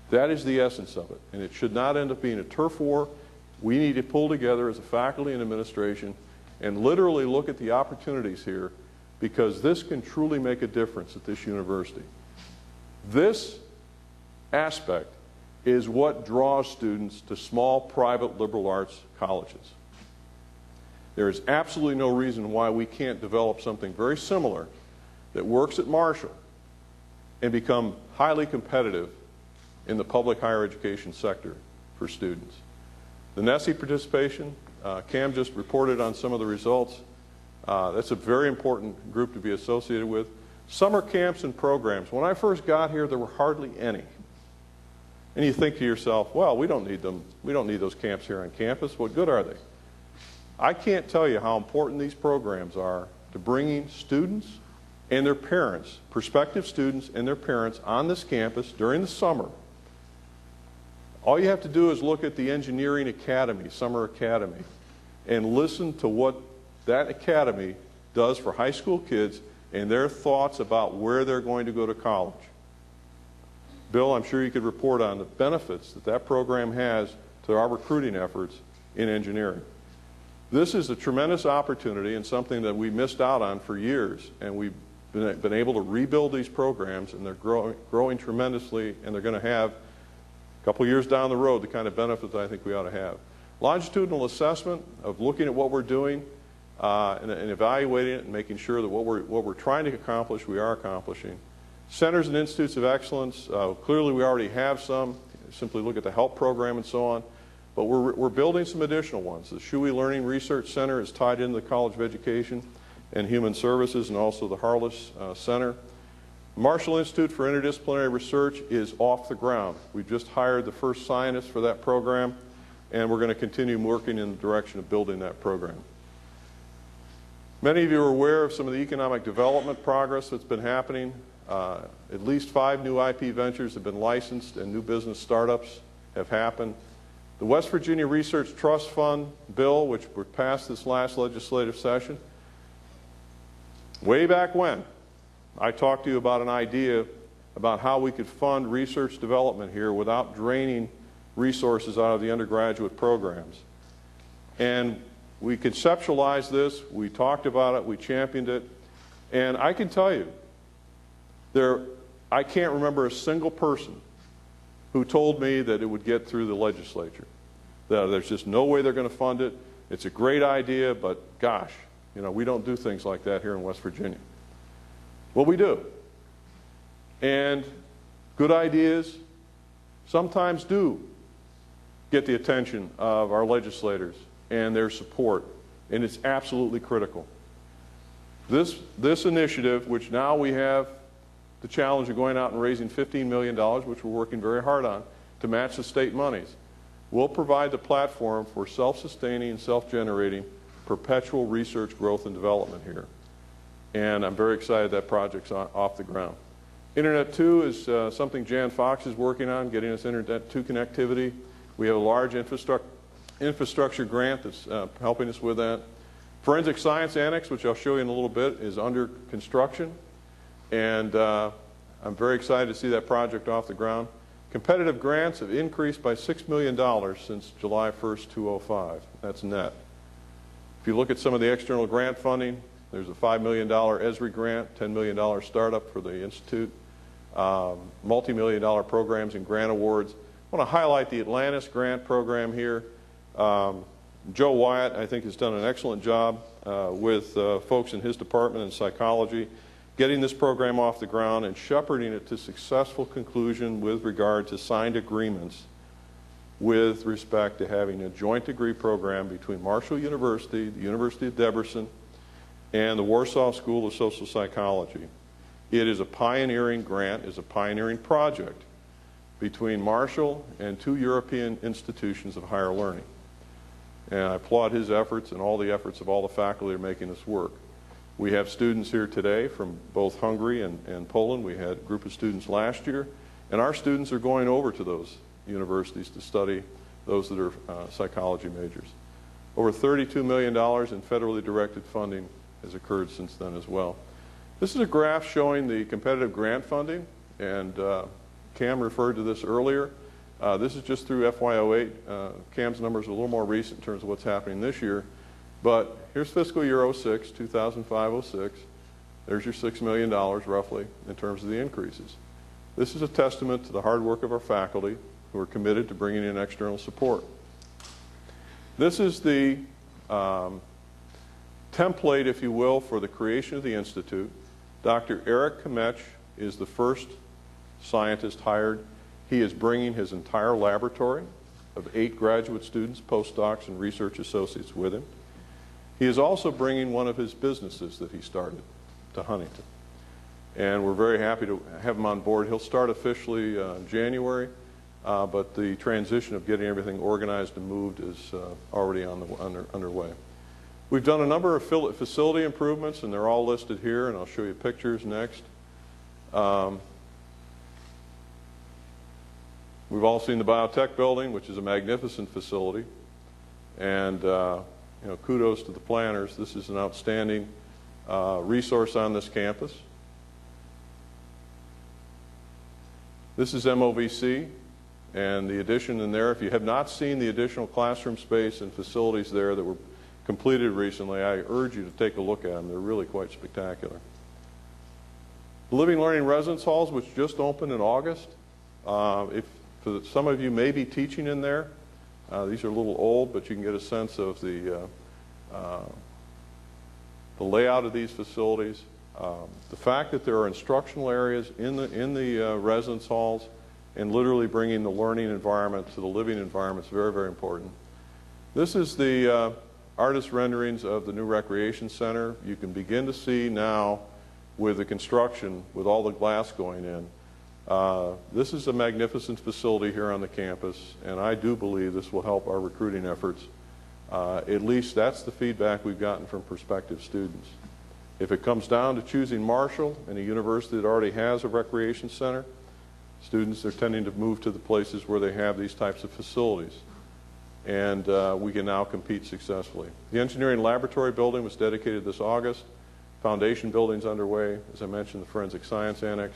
Speaker 5: That is the essence of it, and it should not end up being a turf war. We need to pull together as a faculty and administration and literally look at the opportunities here, because this can truly make a difference at this university. This aspect is what draws students to small private liberal arts colleges. There is absolutely no reason why we can't develop something very similar that works at Marshall and become highly competitive in the public higher education sector for students. The NESE participation, Cam just reported on some of the results. That's a very important group to be associated with. Summer camps and programs. When I first got here, there were hardly any. And you think to yourself, well, we don't need them. We don't need those camps here on campus. What good are they? I can't tell you how important these programs are to bringing students and their parents, prospective students and their parents, on this campus during the summer. All you have to do is look at the Engineering Academy, Summer Academy, and listen to what that academy does for high school kids and their thoughts about where they're going to go to college. Bill, I'm sure you could report on the benefits that that program has to our recruiting efforts in engineering. This is a tremendous opportunity and something that we missed out on for years, and we've been able to rebuild these programs, and they're growing tremendously, and they're going to have, a couple years down the road, the kind of benefits I think we ought to have. Longitudinal assessment of looking at what we're doing and evaluating it and making sure that what we're trying to accomplish, we are accomplishing. Centers and Institutes of Excellence, clearly we already have some. Simply look at the HELP program and so on. But we're building some additional ones. The Shuey Learning Research Center is tied into the College of Education and Human Services, and also the Harless Center. Marshall Institute for Interdisciplinary Research is off the ground. We've just hired the first scientist for that program, and we're going to continue working in the direction of building that program. Many of you are aware of some of the economic development progress that's been happening. At least 5 new IP ventures have been licensed and new business startups have happened. The West Virginia Research Trust Fund bill, which was passed this last legislative session, way back when, I talked to you about an idea about how we could fund research development here without draining resources out of the undergraduate programs. And we conceptualized this, we talked about it, we championed it, and I can tell you, I can't remember a single person who told me that it would get through the legislature. That there's just no way they're going to fund it. It's a great idea, but gosh, we don't do things like that here in West Virginia. Well, we do. And good ideas sometimes do get the attention of our legislators and their support, and it's absolutely critical. This initiative, which now we have the challenge of going out and raising $15 million, which we're working very hard on, to match the state monies, will provide the platform for self-sustaining and self-generating perpetual research growth and development here. And I'm very excited that project's off the ground. Internet 2 is something Jan Fox is working on, getting us Internet 2 connectivity. We have a large infrastructure grant that's helping us with that. Forensic Science Annex, which I'll show you in a little bit, is under construction. And I'm very excited to see that project off the ground. Competitive grants have increased by $6 million since July 1st, 2005. That's net. If you look at some of the external grant funding, there's a $5 million Esri grant, $10 million startup for the Institute, multi-million-dollar programs and grant awards. I want to highlight the Atlantis grant program here. Joe Wyatt, I think, has done an excellent job with folks in his department in psychology, getting this program off the ground and shepherding it to successful conclusion with regard to signed agreements with respect to having a joint degree program between Marshall University, the University of Debrecen, and the Warsaw School of Social Psychology. It is a pioneering grant, is a pioneering project between Marshall and 2 European institutions of higher learning. And I applaud his efforts and all the efforts of all the faculty who are making this work. We have students here today from both Hungary and Poland. We had a group of students last year, and our students are going over to those universities to study those that are psychology majors. Over $32 million in federally directed funding has occurred since then as well. This is a graph showing the competitive grant funding, and Cam referred to this earlier. This is just through FY08. Cam's numbers are a little more recent in terms of what's happening this year. But here's fiscal year 06, 2005-06. There's your $6 million roughly in terms of the increases. This is a testament to the hard work of our faculty who are committed to bringing in external support. This is the template, if you will, for the creation of the Institute. Dr. Eric Kamech is the first scientist hired. He is bringing his entire laboratory of 8 graduate students, postdocs, and research associates with him. He is also bringing one of his businesses that he started to Huntington. And we're very happy to have him on board. He'll start officially in January, but the transition of getting everything organized and moved is already underway. We've done a number of facility improvements, and they're all listed here, and I'll show you pictures next. We've all seen the biotech building, which is a magnificent facility. And kudos to the planners. This is an outstanding resource on this campus. This is MOVC, and the addition in there, if you have not seen the additional classroom space and facilities there that were completed recently, I urge you to take a look at them. They're really quite spectacular. The Living Learning Residence Halls, which just opened in August. Some of you may be teaching in there. These are a little old, but you can get a sense of the layout of these facilities. The fact that there are instructional areas in the residence halls and literally bringing the learning environment to the living environment is very, very important. This is the artist renderings of the new recreation center. You can begin to see now with the construction, with all the glass going in. This is a magnificent facility here on the campus, and I do believe this will help our recruiting efforts. At least that's the feedback we've gotten from prospective students. If it comes down to choosing Marshall and a university that already has a recreation center, students are tending to move to the places where they have these types of facilities. And we can now compete successfully. The engineering laboratory building was dedicated this August. Foundation building's underway. As I mentioned, the Forensic Science Annex.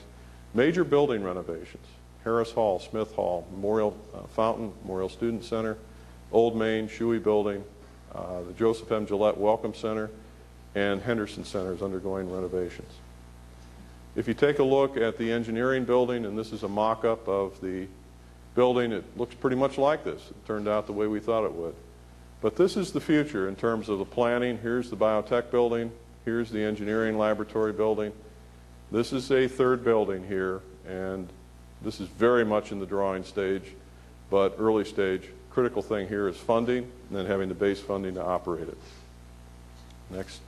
Speaker 5: Major building renovations. Harris Hall, Smith Hall, Memorial Fountain, Memorial Student Center, Old Main, Shuey Building, the Joseph M. Gillette Welcome Center, and Henderson Center is undergoing renovations. If you take a look at the engineering building, and this is a mock-up of the building, it looks pretty much like this. It turned out the way we thought it would. But this is the future in terms of the planning. Here's the biotech building. Here's the engineering laboratory building. This is a third building here, and this is very much in the drawing stage, but early stage. Critical thing here is funding, and then having the base funding to operate it. Next.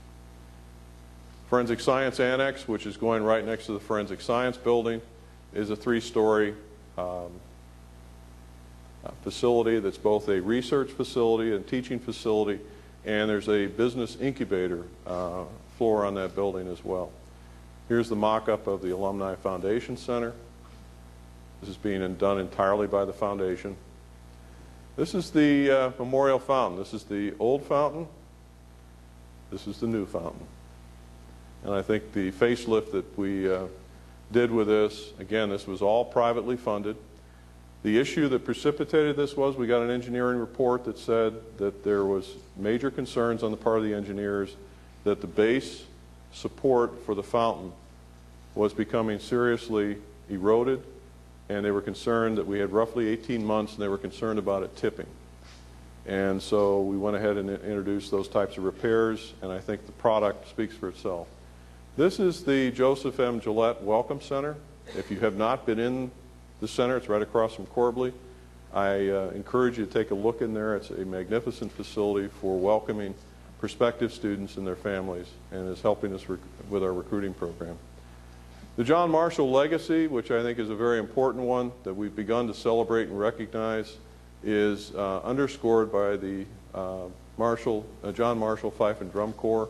Speaker 5: Forensic Science Annex, which is going right next to the Forensic Science Building, is a 3-story facility that's both a research facility and teaching facility, and there's a business incubator floor on that building as well. Here's the mock-up of the Alumni Foundation Center. This is being done entirely by the foundation. This is the Memorial Fountain. This is the old fountain. This is the new fountain. And I think the facelift that we did with this, again, this was all privately funded. The issue that precipitated this was we got an engineering report that said that there was major concerns on the part of the engineers that the base support for the fountain was becoming seriously eroded, and they were concerned that we had roughly 18 months and they were concerned about it tipping. And so we went ahead and introduced those types of repairs, and I think the product speaks for itself. This is the Joseph M. Gillette Welcome Center. If you have not been in the center, it's right across from Corbly. I encourage you to take a look in there. It's a magnificent facility for welcoming prospective students and their families, and is helping us with our recruiting program. The John Marshall legacy, which I think is a very important one that we've begun to celebrate and recognize, is underscored by the John Marshall Fife and Drum Corps.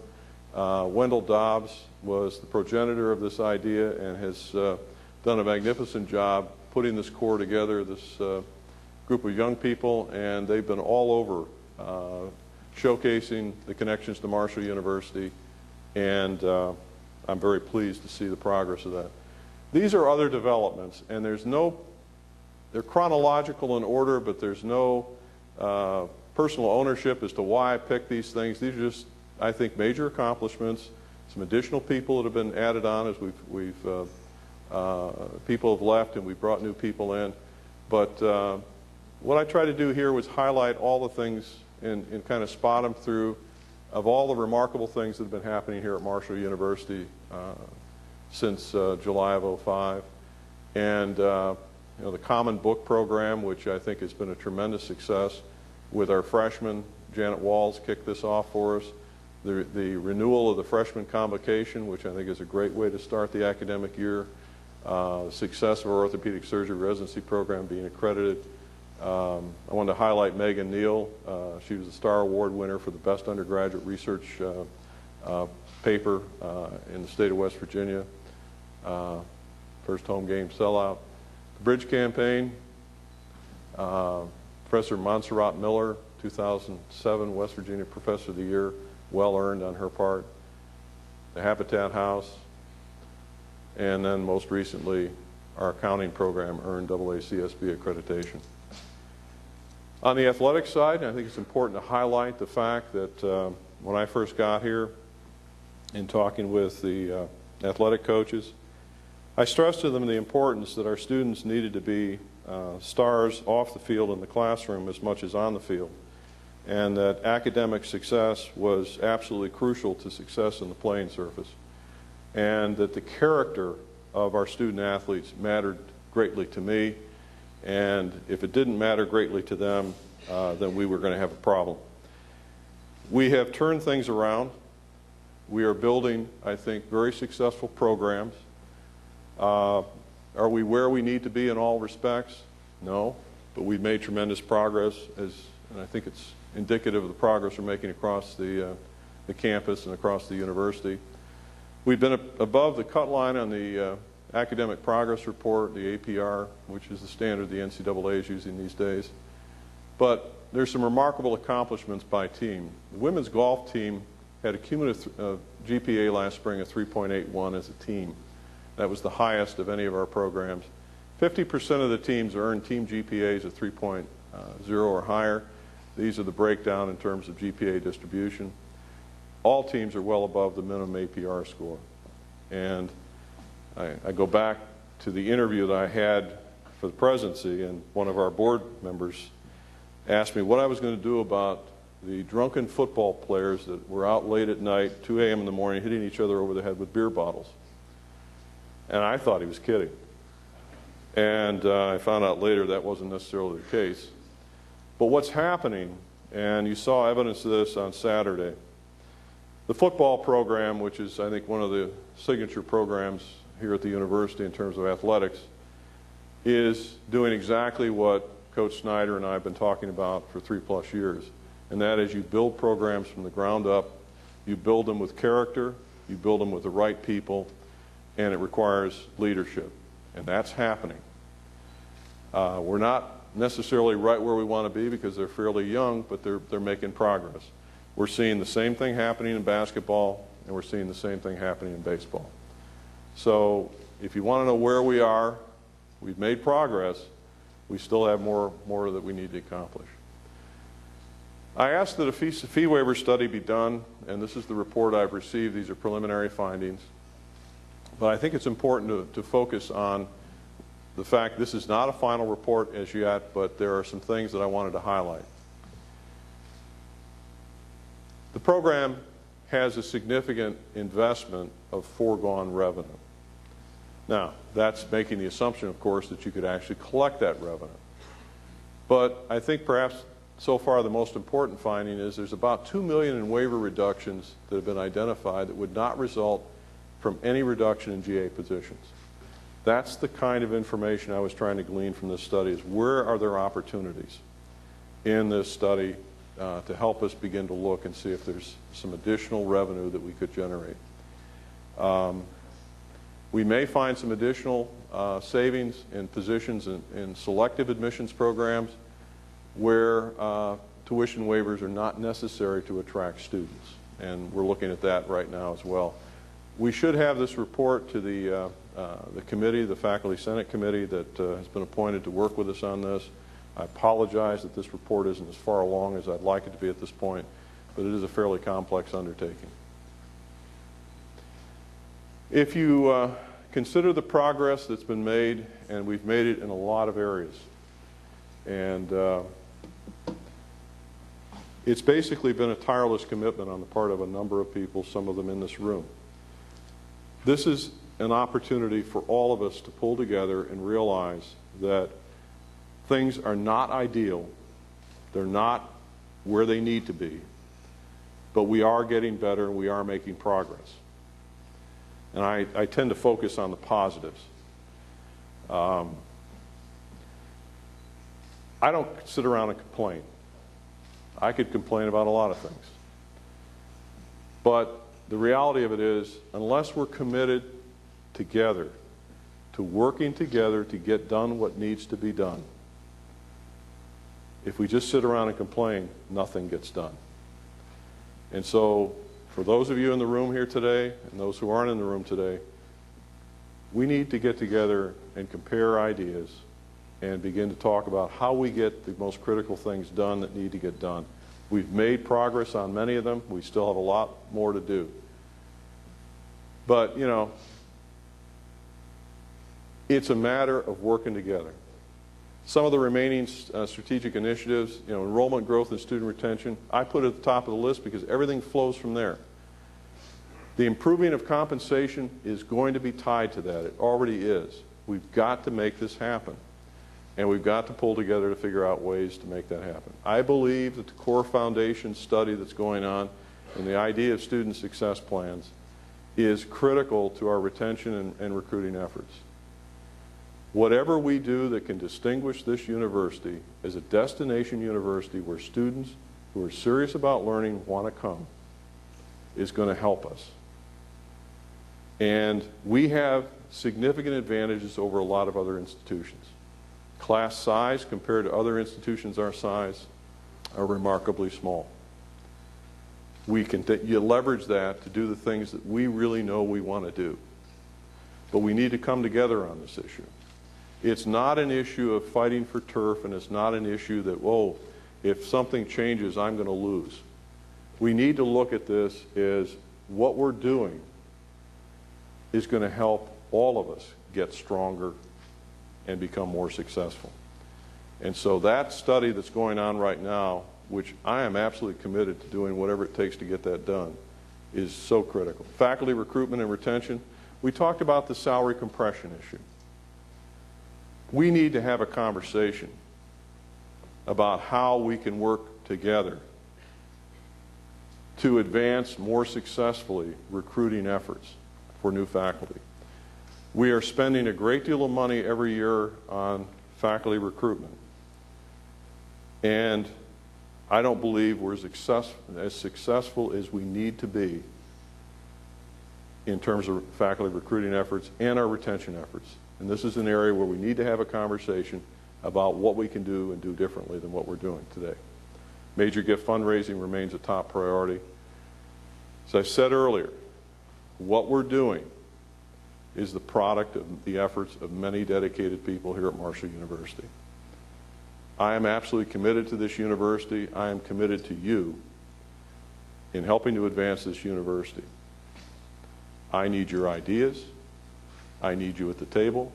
Speaker 5: Wendell Dobbs was the progenitor of this idea and has done a magnificent job putting this corps together, this group of young people, and they've been all over showcasing the connections to Marshall University, and I'm very pleased to see the progress of that. These are other developments, and they're chronological in order, but there's no personal ownership as to why I picked these things. These are just, I think, major accomplishments, some additional people that have been added on as people have left and we've brought new people in. But what I try to do here was highlight all the things and kind of spot them through of all the remarkable things that have been happening here at Marshall University since July of '05. And the Common Book Program, which I think has been a tremendous success with our freshmen. Janet Walls kicked this off for us. The renewal of the freshman convocation, which I think is a great way to start the academic year. Success of our orthopedic surgery residency program being accredited. I wanted to highlight Megan Neal. She was the Star Award winner for the best undergraduate research paper in the state of West Virginia. First home game sellout. The Bridge Campaign. Professor Montserrat Miller, 2007 West Virginia Professor of the Year, well earned on her part. The Habitat House. And then most recently, our accounting program earned AACSB accreditation. On the athletic side, I think it's important to highlight the fact that when I first got here, in talking with the athletic coaches, I stressed to them the importance that our students needed to be stars off the field in the classroom as much as on the field, and that academic success was absolutely crucial to success in the playing surface, and that the character of our student athletes mattered greatly to me, and if it didn't matter greatly to them, then we were going to have a problem. We have turned things around. We are building, I think, very successful programs. Are we where we need to be in all respects? No, but we've made tremendous progress, and I think it's indicative of the progress we're making across the campus and across the university. We've been above the cut line on the academic progress report, the APR, which is the standard the NCAA is using these days. But there's some remarkable accomplishments by team. The women's golf team had a cumulative GPA last spring of 3.81 as a team. That was the highest of any of our programs. 50% of the teams earned team GPAs of 3.0 or higher. These are the breakdown in terms of GPA distribution. All teams are well above the minimum APR score. And I go back to the interview that I had for the presidency, and one of our board members asked me what I was going to do about the drunken football players that were out late at night, 2 a.m. in the morning, hitting each other over the head with beer bottles. And I thought he was kidding. And I found out later that wasn't necessarily the case. But what's happening, and you saw evidence of this on Saturday, the football program, which is, I think, one of the signature programs here at the university in terms of athletics, is doing exactly what Coach Snyder and I have been talking about for 3+ years. And that is you build programs from the ground up, you build them with character, you build them with the right people, and it requires leadership. And that's happening. We're not necessarily right where we want to be because they're fairly young, but they're making progress. We're seeing the same thing happening in basketball, and we're seeing the same thing happening in baseball. So if you want to know where we are, we've made progress. We still have more that we need to accomplish. I asked that a fee waiver study be done, and this is the report I've received. These are preliminary findings. But I think it's important to focus on the fact this is not a final report as yet, but there are some things that I wanted to highlight. The program has a significant investment of foregone revenue. Now, that's making the assumption, of course, that you could actually collect that revenue. But I think perhaps so far the most important finding is there's about $2 million in waiver reductions that have been identified that would not result from any reduction in GA positions. That's the kind of information I was trying to glean from this study, is where are there opportunities in this study to help us begin to look and see if there's some additional revenue that we could generate. We may find some additional savings in positions in selective admissions programs where tuition waivers are not necessary to attract students. And we're looking at that right now as well. We should have this report to the committee, the Faculty Senate Committee that has been appointed to work with us on this. I apologize that this report isn't as far along as I'd like it to be at this point, but it is a fairly complex undertaking. If you consider the progress that's been made, and we've made it in a lot of areas, and it's basically been a tireless commitment on the part of a number of people, some of them in this room. This is an opportunity for all of us to pull together and realize that things are not ideal. They're not where they need to be. But we are getting better and we are making progress. And I tend to focus on the positives. I don't sit around and complain. I could complain about a lot of things. But the reality of it is, unless we're committed together to working together to get done what needs to be done, if we just sit around and complain, nothing gets done. And so, for those of you in the room here today, and those who aren't in the room today, we need to get together and compare ideas and begin to talk about how we get the most critical things done that need to get done. We've made progress on many of them. We still have a lot more to do. But, you know, it's a matter of working together. Some of the remaining strategic initiatives, you know, enrollment growth and student retention, I put at the top of the list because everything flows from there. The improving of compensation is going to be tied to that. It already is. We've got to make this happen. And we've got to pull together to figure out ways to make that happen. I believe that the core foundation study that's going on and the idea of student success plans is critical to our retention and recruiting efforts. Whatever we do that can distinguish this university as a destination university where students who are serious about learning want to come is going to help us. And we have significant advantages over a lot of other institutions. Class size compared to other institutions our size are remarkably small. You leverage that to do the things that we really know we want to do. But we need to come together on this issue. It's not an issue of fighting for turf, and it's not an issue that, oh, if something changes, I'm going to lose. We need to look at this as what we're doing is going to help all of us get stronger and become more successful. And so that study that's going on right now, which I am absolutely committed to doing whatever it takes to get that done, is so critical. Faculty recruitment and retention. We talked about the salary compression issue. We need to have a conversation about how we can work together to advance more successfully recruiting efforts for new faculty. We are spending a great deal of money every year on faculty recruitment. And I don't believe we're as successful as we need to be in terms of faculty recruiting efforts and our retention efforts. And this is an area where we need to have a conversation about what we can do and do differently than what we're doing today. Major gift fundraising remains a top priority. As I said earlier, what we're doing is the product of the efforts of many dedicated people here at Marshall University. I am absolutely committed to this university. I am committed to you in helping to advance this university. I need your ideas. I need you at the table.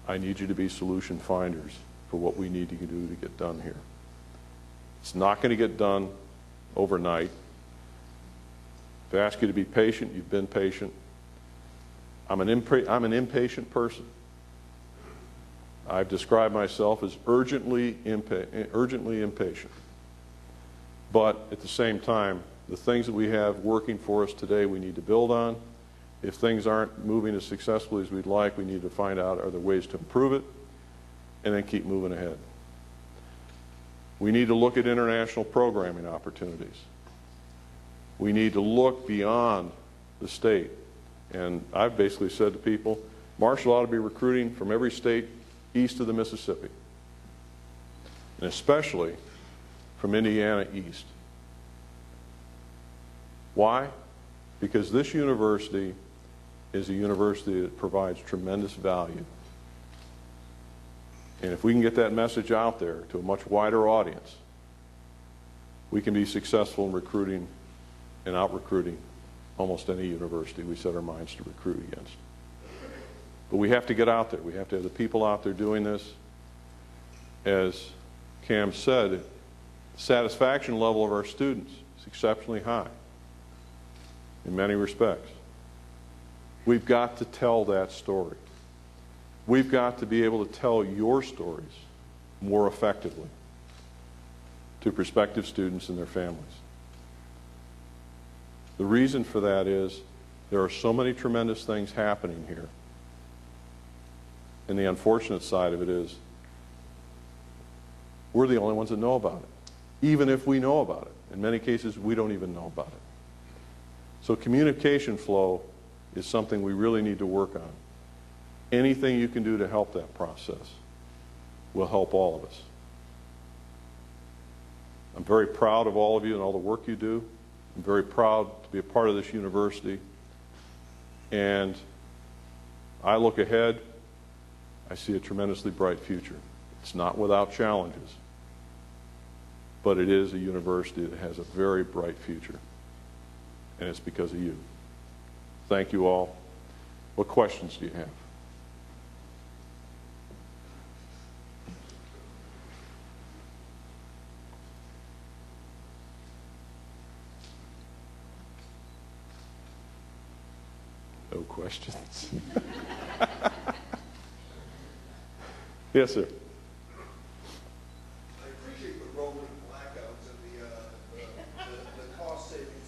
Speaker 5: I need you to be solution finders for what we need to do to get done here. It's not going to get done overnight. If I ask you to be patient, you've been patient. I'm an impatient person. I've described myself as urgently impatient. But at the same time, the things that we have working for us today we need to build on. If things aren't moving as successfully as we'd like, we need to find out are there ways to improve it and then keep moving ahead. We need to look at international programming opportunities. We need to look beyond the state. And I've basically said to people, Marshall ought to be recruiting from every state east of the Mississippi, and especially from Indiana east. Why? Because this university is a university that provides tremendous value. And if we can get that message out there to a much wider audience, we can be successful in recruiting and out-recruiting almost any university we set our minds to recruit against. But we have to get out there. We have to have the people out there doing this. As Cam said, the satisfaction level of our students is exceptionally high in many respects. We've got to tell that story. We've got to be able to tell your stories more effectively to prospective students and their families. The reason for that is there are so many tremendous things happening here. And the unfortunate side of it is we're the only ones that know about it, even if we know about it. In many cases, we don't even know about it. So communication flow is something we really need to work on. Anything you can do to help that process will help all of us. I'm very proud of all of you and all the work you do. I'm very proud to be a part of this university. And I look ahead, I see a tremendously bright future. It's not without challenges, but it is a university that has a very bright future. And it's because of you. Thank you all. What questions do you have? No questions. Yes, sir.
Speaker 6: I appreciate the rolling blackouts and the cost savings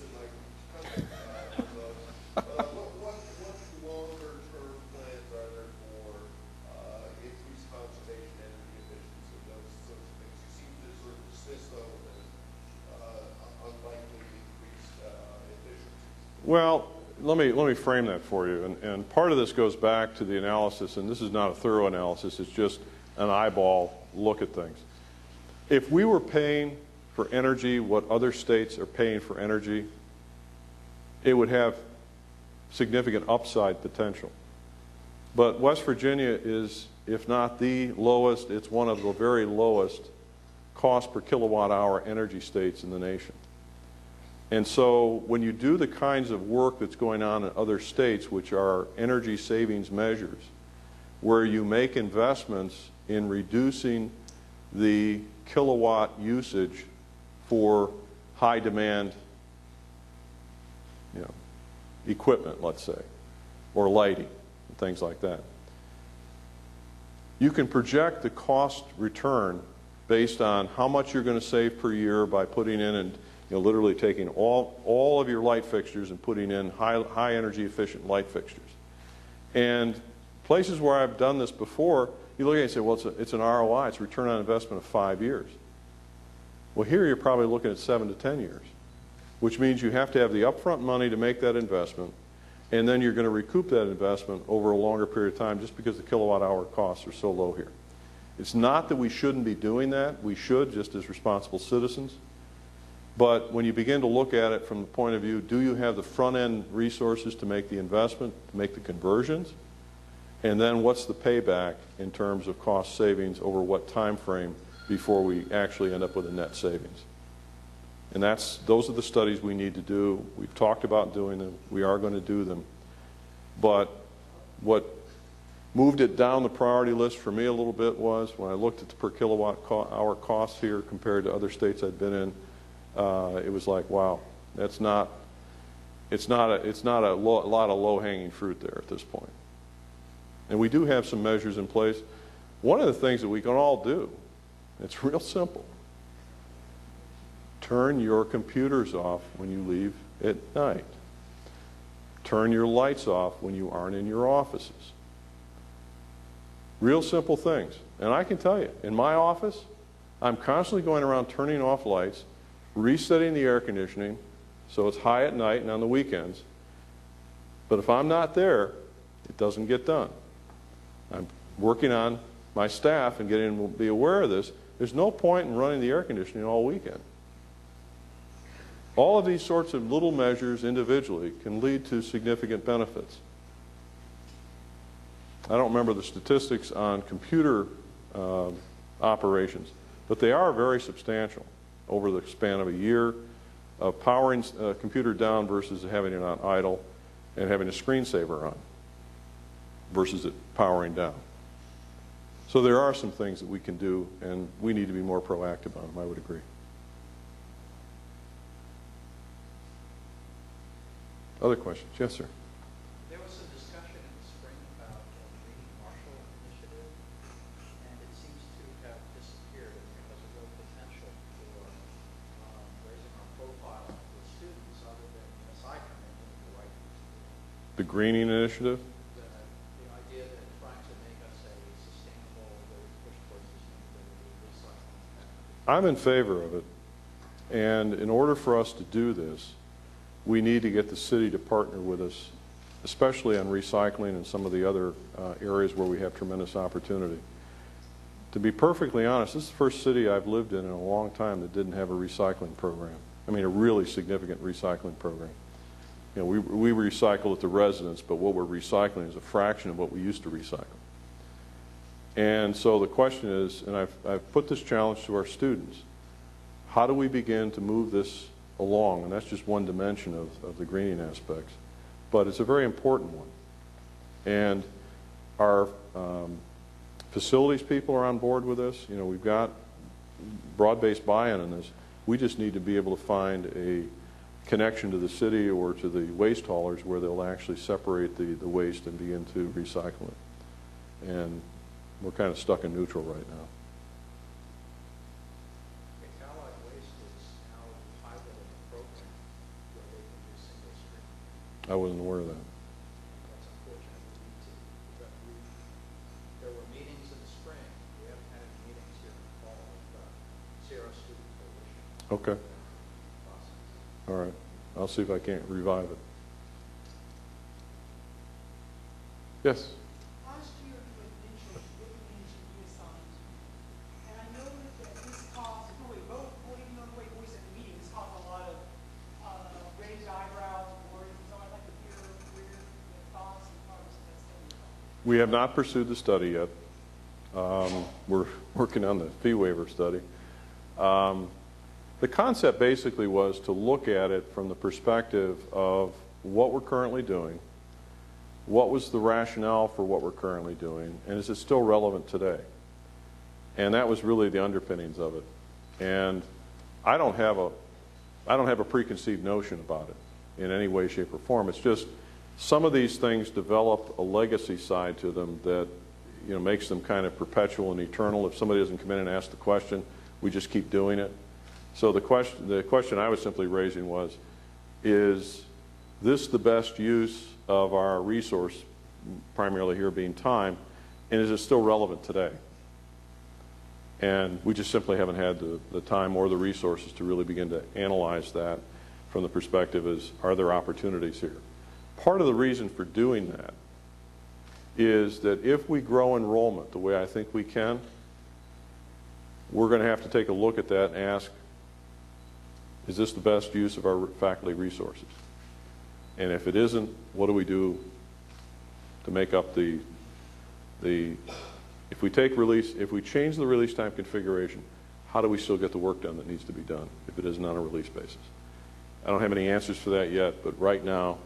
Speaker 5: Well, let me frame that for you. And part of this goes back to the analysis, and this is not a thorough analysis, it's just an eyeball look at things. If we were paying for energy what other states are paying for energy, it would have significant upside potential. But West Virginia is, if not the lowest, it's one of the very lowest cost per kilowatt hour energy states in the nation. And so when you do the kinds of work that's going on in other states, which are energy savings measures, where you make investments in reducing the kilowatt usage for high demand, equipment, let's say, or lighting, and things like that, you can project the cost return based on how much you're going to save per year by putting in and literally taking all of your light fixtures and putting in high energy efficient light fixtures. And places where I've done this before, you look at it and say, well, it's an ROI, it's a return on investment of 5 years. Well, here you're probably looking at 7 to 10 years, which means you have to have the upfront money to make that investment, and then you're going to recoup that investment over a longer period of time just because the kilowatt hour costs are so low here. It's not that we shouldn't be doing that. We should, just as responsible citizens. But when you begin to look at it from the point of view, do you have the front-end resources to make the investment, to make the conversions? And then what's the payback in terms of cost savings over what time frame before we actually end up with a net savings? And those are the studies we need to do. We've talked about doing them. We are going to do them. But what moved it down the priority list for me a little bit was when I looked at the per kilowatt hour costs here compared to other states I'd been in, it was like, wow, it's not a lot of low-hanging fruit there at this point. And we do have some measures in place. One of the things that we can all do, it's real simple. Turn your computers off when you leave at night. Turn your lights off when you aren't in your offices. Real simple things. And I can tell you, in my office, I'm constantly going around turning off lights, resetting the air conditioning so it's high at night and on the weekends. But if I'm not there, it doesn't get done. I'm working on my staff and getting them to be aware of this. There's no point in running the air conditioning all weekend. All of these sorts of little measures individually can lead to significant benefits. I don't remember the statistics on computer operations, but they are very substantial over the span of a year of powering a computer down versus having it on idle and having a screensaver on versus it powering down. So there are some things that we can do, and we need to be more proactive on them, I would agree. Other questions? Yes, sir.
Speaker 6: There was some discussion in the spring about the Green Marshall Initiative, and it seems to have disappeared. I think there's a real potential for raising our profile with students other than, aside from making the right use.
Speaker 5: The Greening Initiative?
Speaker 6: The idea that trying to make us a sustainable, really push towards sustainability, recycling.
Speaker 5: I'm in favor of it. And in order for us to do this, we need to get the city to partner with us, especially on recycling and some of the other areas where we have tremendous opportunity. To be perfectly honest, this is the first city I've lived in a long time that didn't have a recycling program. I mean, a really significant recycling program. You know, we recycle at the residence, but what we're recycling is a fraction of what we used to recycle. And so the question is, and I've put this challenge to our students, how do we begin to move this along? And that's just one dimension of the greening aspects. But it's a very important one. And our facilities people are on board with this. You know, we've got broad-based buy-in on this. We just need to be able to find a connection to the city or to the waste haulers where they'll actually separate the waste and begin to recycle it. And we're kind of stuck in neutral right now.
Speaker 6: Allied Waste is now piloting a program where they can do single stream.
Speaker 5: I wasn't aware of that.
Speaker 6: That's unfortunate. There were meetings in the spring. We haven't had any meetings here in the fall with Sierra Student Coalition.
Speaker 5: Okay. All right. I'll see if I can't revive it. Yes?
Speaker 7: Last year, you had mentioned looking into reassignment. And I know that this caused, no, wait, voice at the meeting, this caused a lot of raised eyebrows and worries. So I'd like to hear your thoughts and progress of that study.
Speaker 5: We have not pursued the study yet. We're working on the fee waiver study. The concept basically was to look at it from the perspective of what we're currently doing, what was the rationale for what we're currently doing, and is it still relevant today? And that was really the underpinnings of it. And I don't have a preconceived notion about it in any way, shape, or form. It's just some of these things develop a legacy side to them that makes them kind of perpetual and eternal. If somebody doesn't come in and ask the question, we just keep doing it. So the question I was simply raising was, is this the best use of our resource, primarily here being time, and is it still relevant today? And we just simply haven't had the time or the resources to really begin to analyze that from the perspective is, are there opportunities here? Part of the reason for doing that is that if we grow enrollment the way I think we can, we're going to have to take a look at that and ask, is this the best use of our faculty resources? And if it isn't, what do we do to make up if we change the release time configuration, how do we still get the work done that needs to be done if it isn't on a release basis? I don't have any answers for that yet, but right now,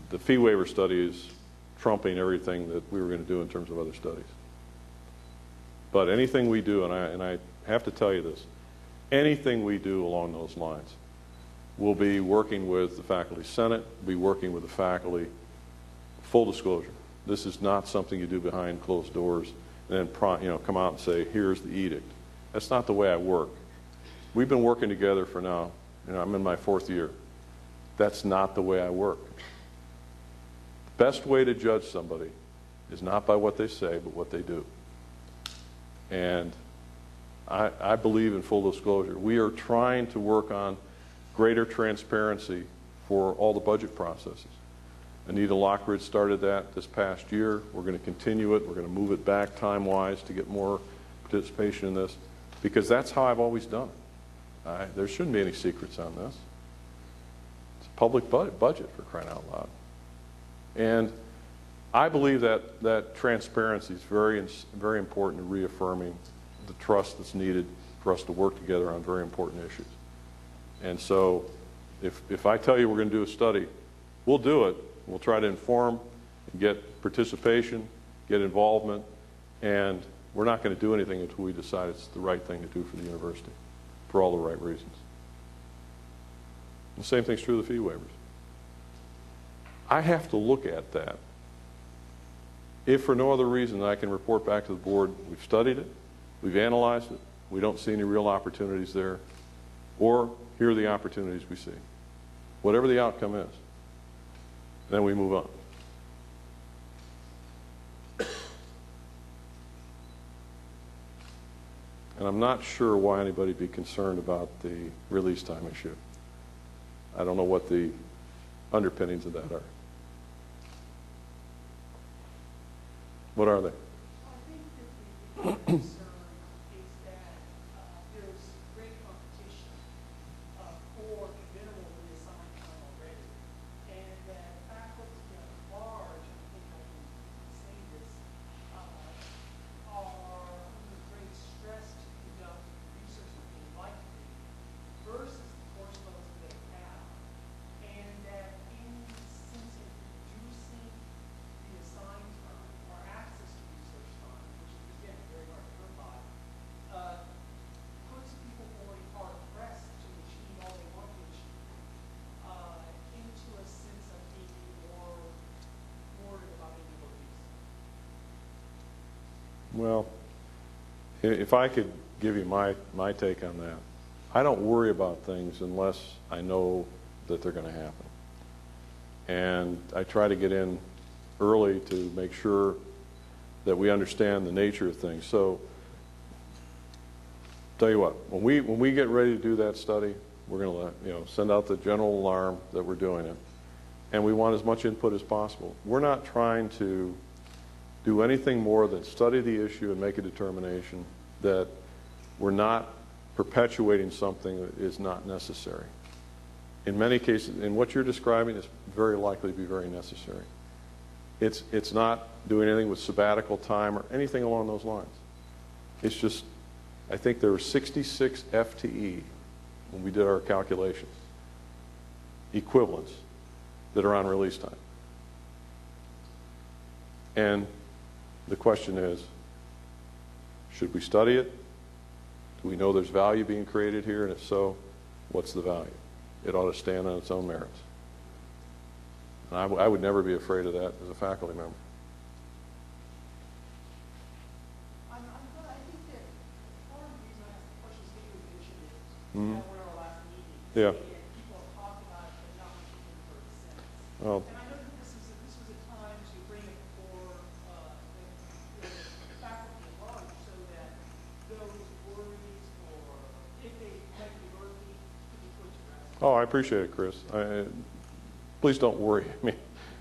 Speaker 5: the fee waiver study is trumping everything that we were going to do in terms of other studies. But anything we do, and I have to tell you this, anything we do along those lines, we'll be working with the Faculty Senate, be working with the faculty. Full disclosure, this is not something you do behind closed doors and then come out and say, here's the edict. That's not the way I work. We've been working together for now, I'm in my 4th year. That's not the way I work. The best way to judge somebody is not by what they say, but what they do. And I believe in full disclosure. We are trying to work on greater transparency for all the budget processes. Anita Lockridge started that this past year. We're going to continue it. We're going to move it back time-wise to get more participation in this, because that's how I've always done it. There shouldn't be any secrets on this. It's a public budget, for crying out loud. And I believe that transparency is very, very important in reaffirming the trust that's needed for us to work together on very important issues. And so if I tell you we're going to do a study, we'll do it. We'll try to inform, get participation, get involvement, and we're not going to do anything until we decide it's the right thing to do for the university for all the right reasons. The same thing's true of the fee waivers. I have to look at that. If for no other reason I can report back to the board, we've studied it, we've analyzed it, we don't see any real opportunities there, or here are the opportunities we see. Whatever the outcome is, then we move on. And I'm not sure why anybody would be concerned about the release time issue. I don't know what the underpinnings of that are. What are they?
Speaker 7: I think that the concern is that there's great competition for the minimal reassigned time already, and that faculty at large, I think I can say this, are under great stress to conduct research that they'd like to do versus the course loads that they have, and that any sense of reducing the assigned time or access to research time, which is again very hard to come by, puts people already hard pressed to achieve all they want to achieve into a sense of being more worried about being able to do so.
Speaker 5: Well, if I could give you my take on that, I don't worry about things unless I know that they're going to happen. And I try to get in early to make sure that we understand the nature of things. So, tell you what, when we get ready to do that study, we're going to send out the general alarm that we're doing it, and we want as much input as possible. We're not trying to do anything more than study the issue and make a determination that we're not perpetuating something that is not necessary. In many cases, in what you're describing, is very likely to be very necessary. It's not doing anything with sabbatical time or anything along those lines. It's just, I think there were 66 FTE when we did our calculations, equivalents that are on release time. And the question is, should we study it? Do we know there's value being created here? And if so, what's the value? It ought to stand on its own merits. And I would never be afraid of that as a faculty member.
Speaker 7: I think that part of the reason I asked the question is getting the initiative.
Speaker 5: Mhm.
Speaker 7: That were our last meeting.
Speaker 5: Yeah.
Speaker 7: And people have talked about it, but not much has been heard since.
Speaker 5: Well,
Speaker 7: And I know that this was a time to bring it before the faculty at large, so that those worries or if they might be early could be put to rest.
Speaker 5: oh, I appreciate it, Chris. Please don't worry. I mean,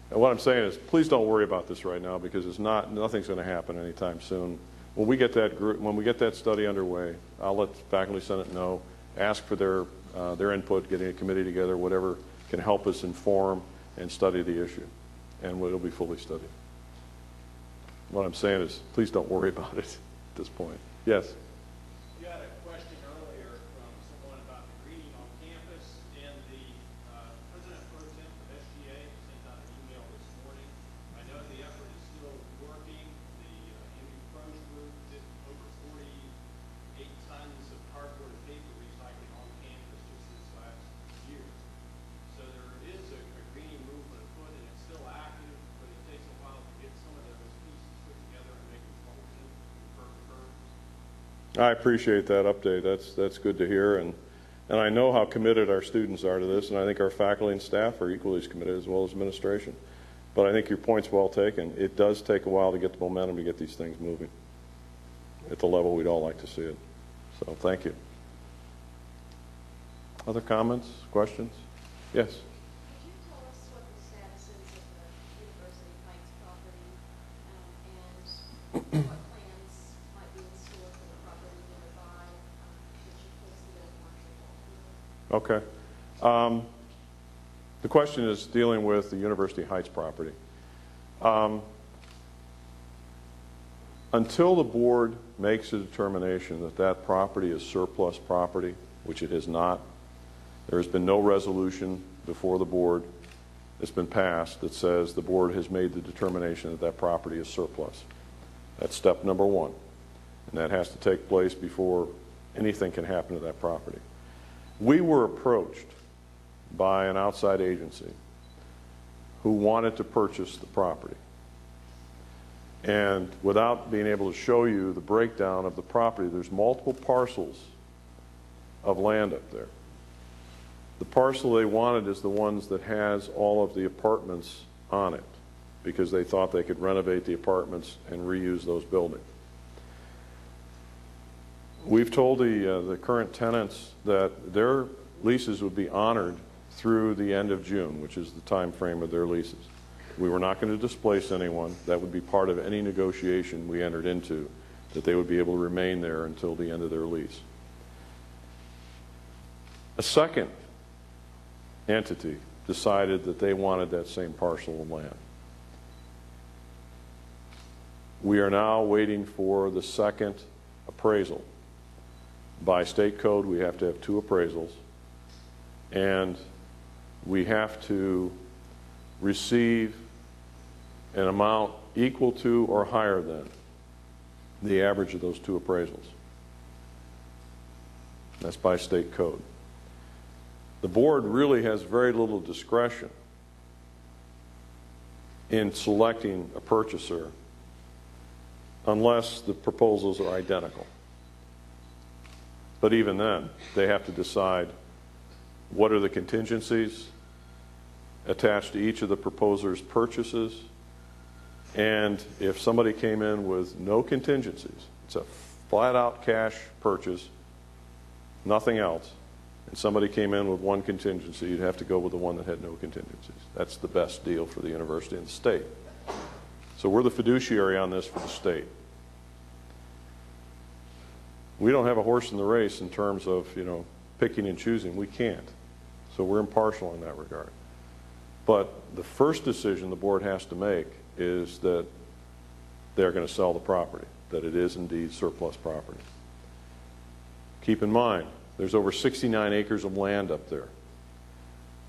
Speaker 5: what I'm saying is, please don't worry about this right now, because nothing's going to happen anytime soon. When we get that study underway, I'll let the Faculty Senate know, ask for their input, getting a committee together, whatever can help us inform and study the issue, and it'll be fully studied. What I'm saying is, please don't worry about it at this point. Yes.
Speaker 8: You had a question earlier from someone about the greening on campus, and the President Pro Tem of SGA sent out an email this morning. I know the effort is still working. The Andrew Croce group did over 48 tons of cardboard and paper recycling on campus just this last year. So there is a greening movement afoot, and it's still active, but it takes a while to get some of those pieces put together and make them function from curb to curb.
Speaker 5: I appreciate that update. That's good to hear, and I know how committed our students are to this, and I think our faculty and staff are equally as committed, as well as administration. But I think your point's well taken. It does take a while to get the momentum to get these things moving at the level we'd all like to see it. So thank you. Other comments, questions? Yes.
Speaker 9: Could you tell us what the status is of the University Heights property, and what plans might be in store for the property nearby, that you close the old market hall?
Speaker 5: Okay. The question is dealing with the University Heights property. Until the board makes a determination that that property is surplus property, which it is not, there has been no resolution before the board that's been passed that says the board has made the determination that that property is surplus. That's step number one. And that has to take place before anything can happen to that property. We were approached by an outside agency who wanted to purchase the property. And without being able to show you the breakdown of the property, there's multiple parcels of land up there. The parcel they wanted is the ones that has all of the apartments on it, because they thought they could renovate the apartments and reuse those buildings. We've told the current tenants that their leases would be honored through the end of June, which is the time frame of their leases. We were not going to displace anyone. That would be part of any negotiation we entered into, that they would be able to remain there until the end of their lease. A second entity decided that they wanted that same parcel of land. We are now waiting for the second appraisal. By state code, we have to have 2 appraisals, and we have to receive an amount equal to or higher than the average of those 2 appraisals. That's by state code. The board really has very little discretion in selecting a purchaser unless the proposals are identical. But even then, they have to decide what are the contingencies attached to each of the proposer's purchases, and if somebody came in with no contingencies, it's a flat-out cash purchase, nothing else, and somebody came in with one contingency, you'd have to go with the one that had no contingencies. That's the best deal for the university and the state. So we're the fiduciary on this for the state. We don't have a horse in the race in terms of, picking and choosing. We can't. So we're impartial in that regard. But the first decision the board has to make is that they're going to sell the property, that it is indeed surplus property. Keep in mind, there's over 69 acres of land up there.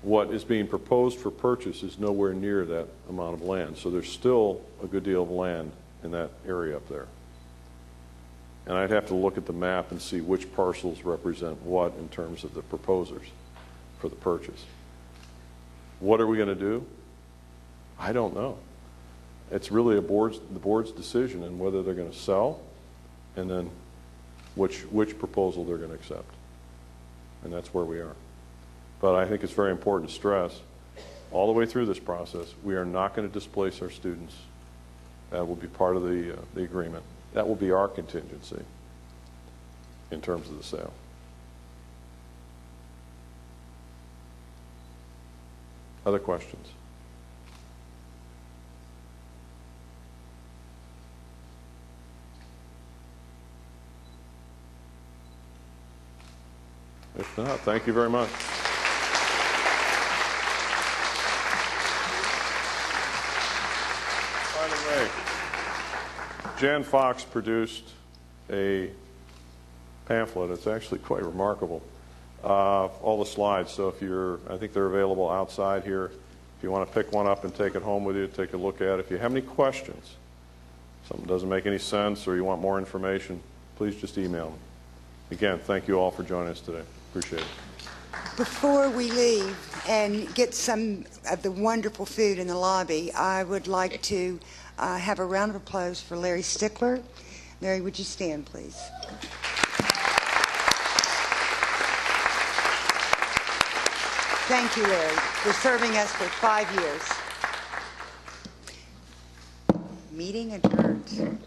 Speaker 5: What is being proposed for purchase is nowhere near that amount of land. So there's still a good deal of land in that area up there. And I'd have to look at the map and see which parcels represent what in terms of the proposers for the purchase. What are we going to do? I don't know. It's really the board's decision on whether they're going to sell and then which proposal they're going to accept. And that's where we are. But I think it's very important to stress all the way through this process, we are not going to displace our students. That will be part of the agreement. That will be our contingency in terms of the sale. Other questions? If not, thank you very much. By the way, Jan Fox produced a pamphlet. It's actually quite remarkable. All the slides. So I think they're available outside here. If you want to pick one up and take it home with you, take a look at it. If you have any questions, something doesn't make any sense, or you want more information, please just email me. Again, thank you all for joining us today. Appreciate it.
Speaker 1: Before we leave and get some of the wonderful food in the lobby, I would like to have a round of applause for Larry Stickler. Larry, would you stand, please? Thank you, Larry, for serving us for 5 years. Meeting adjourned.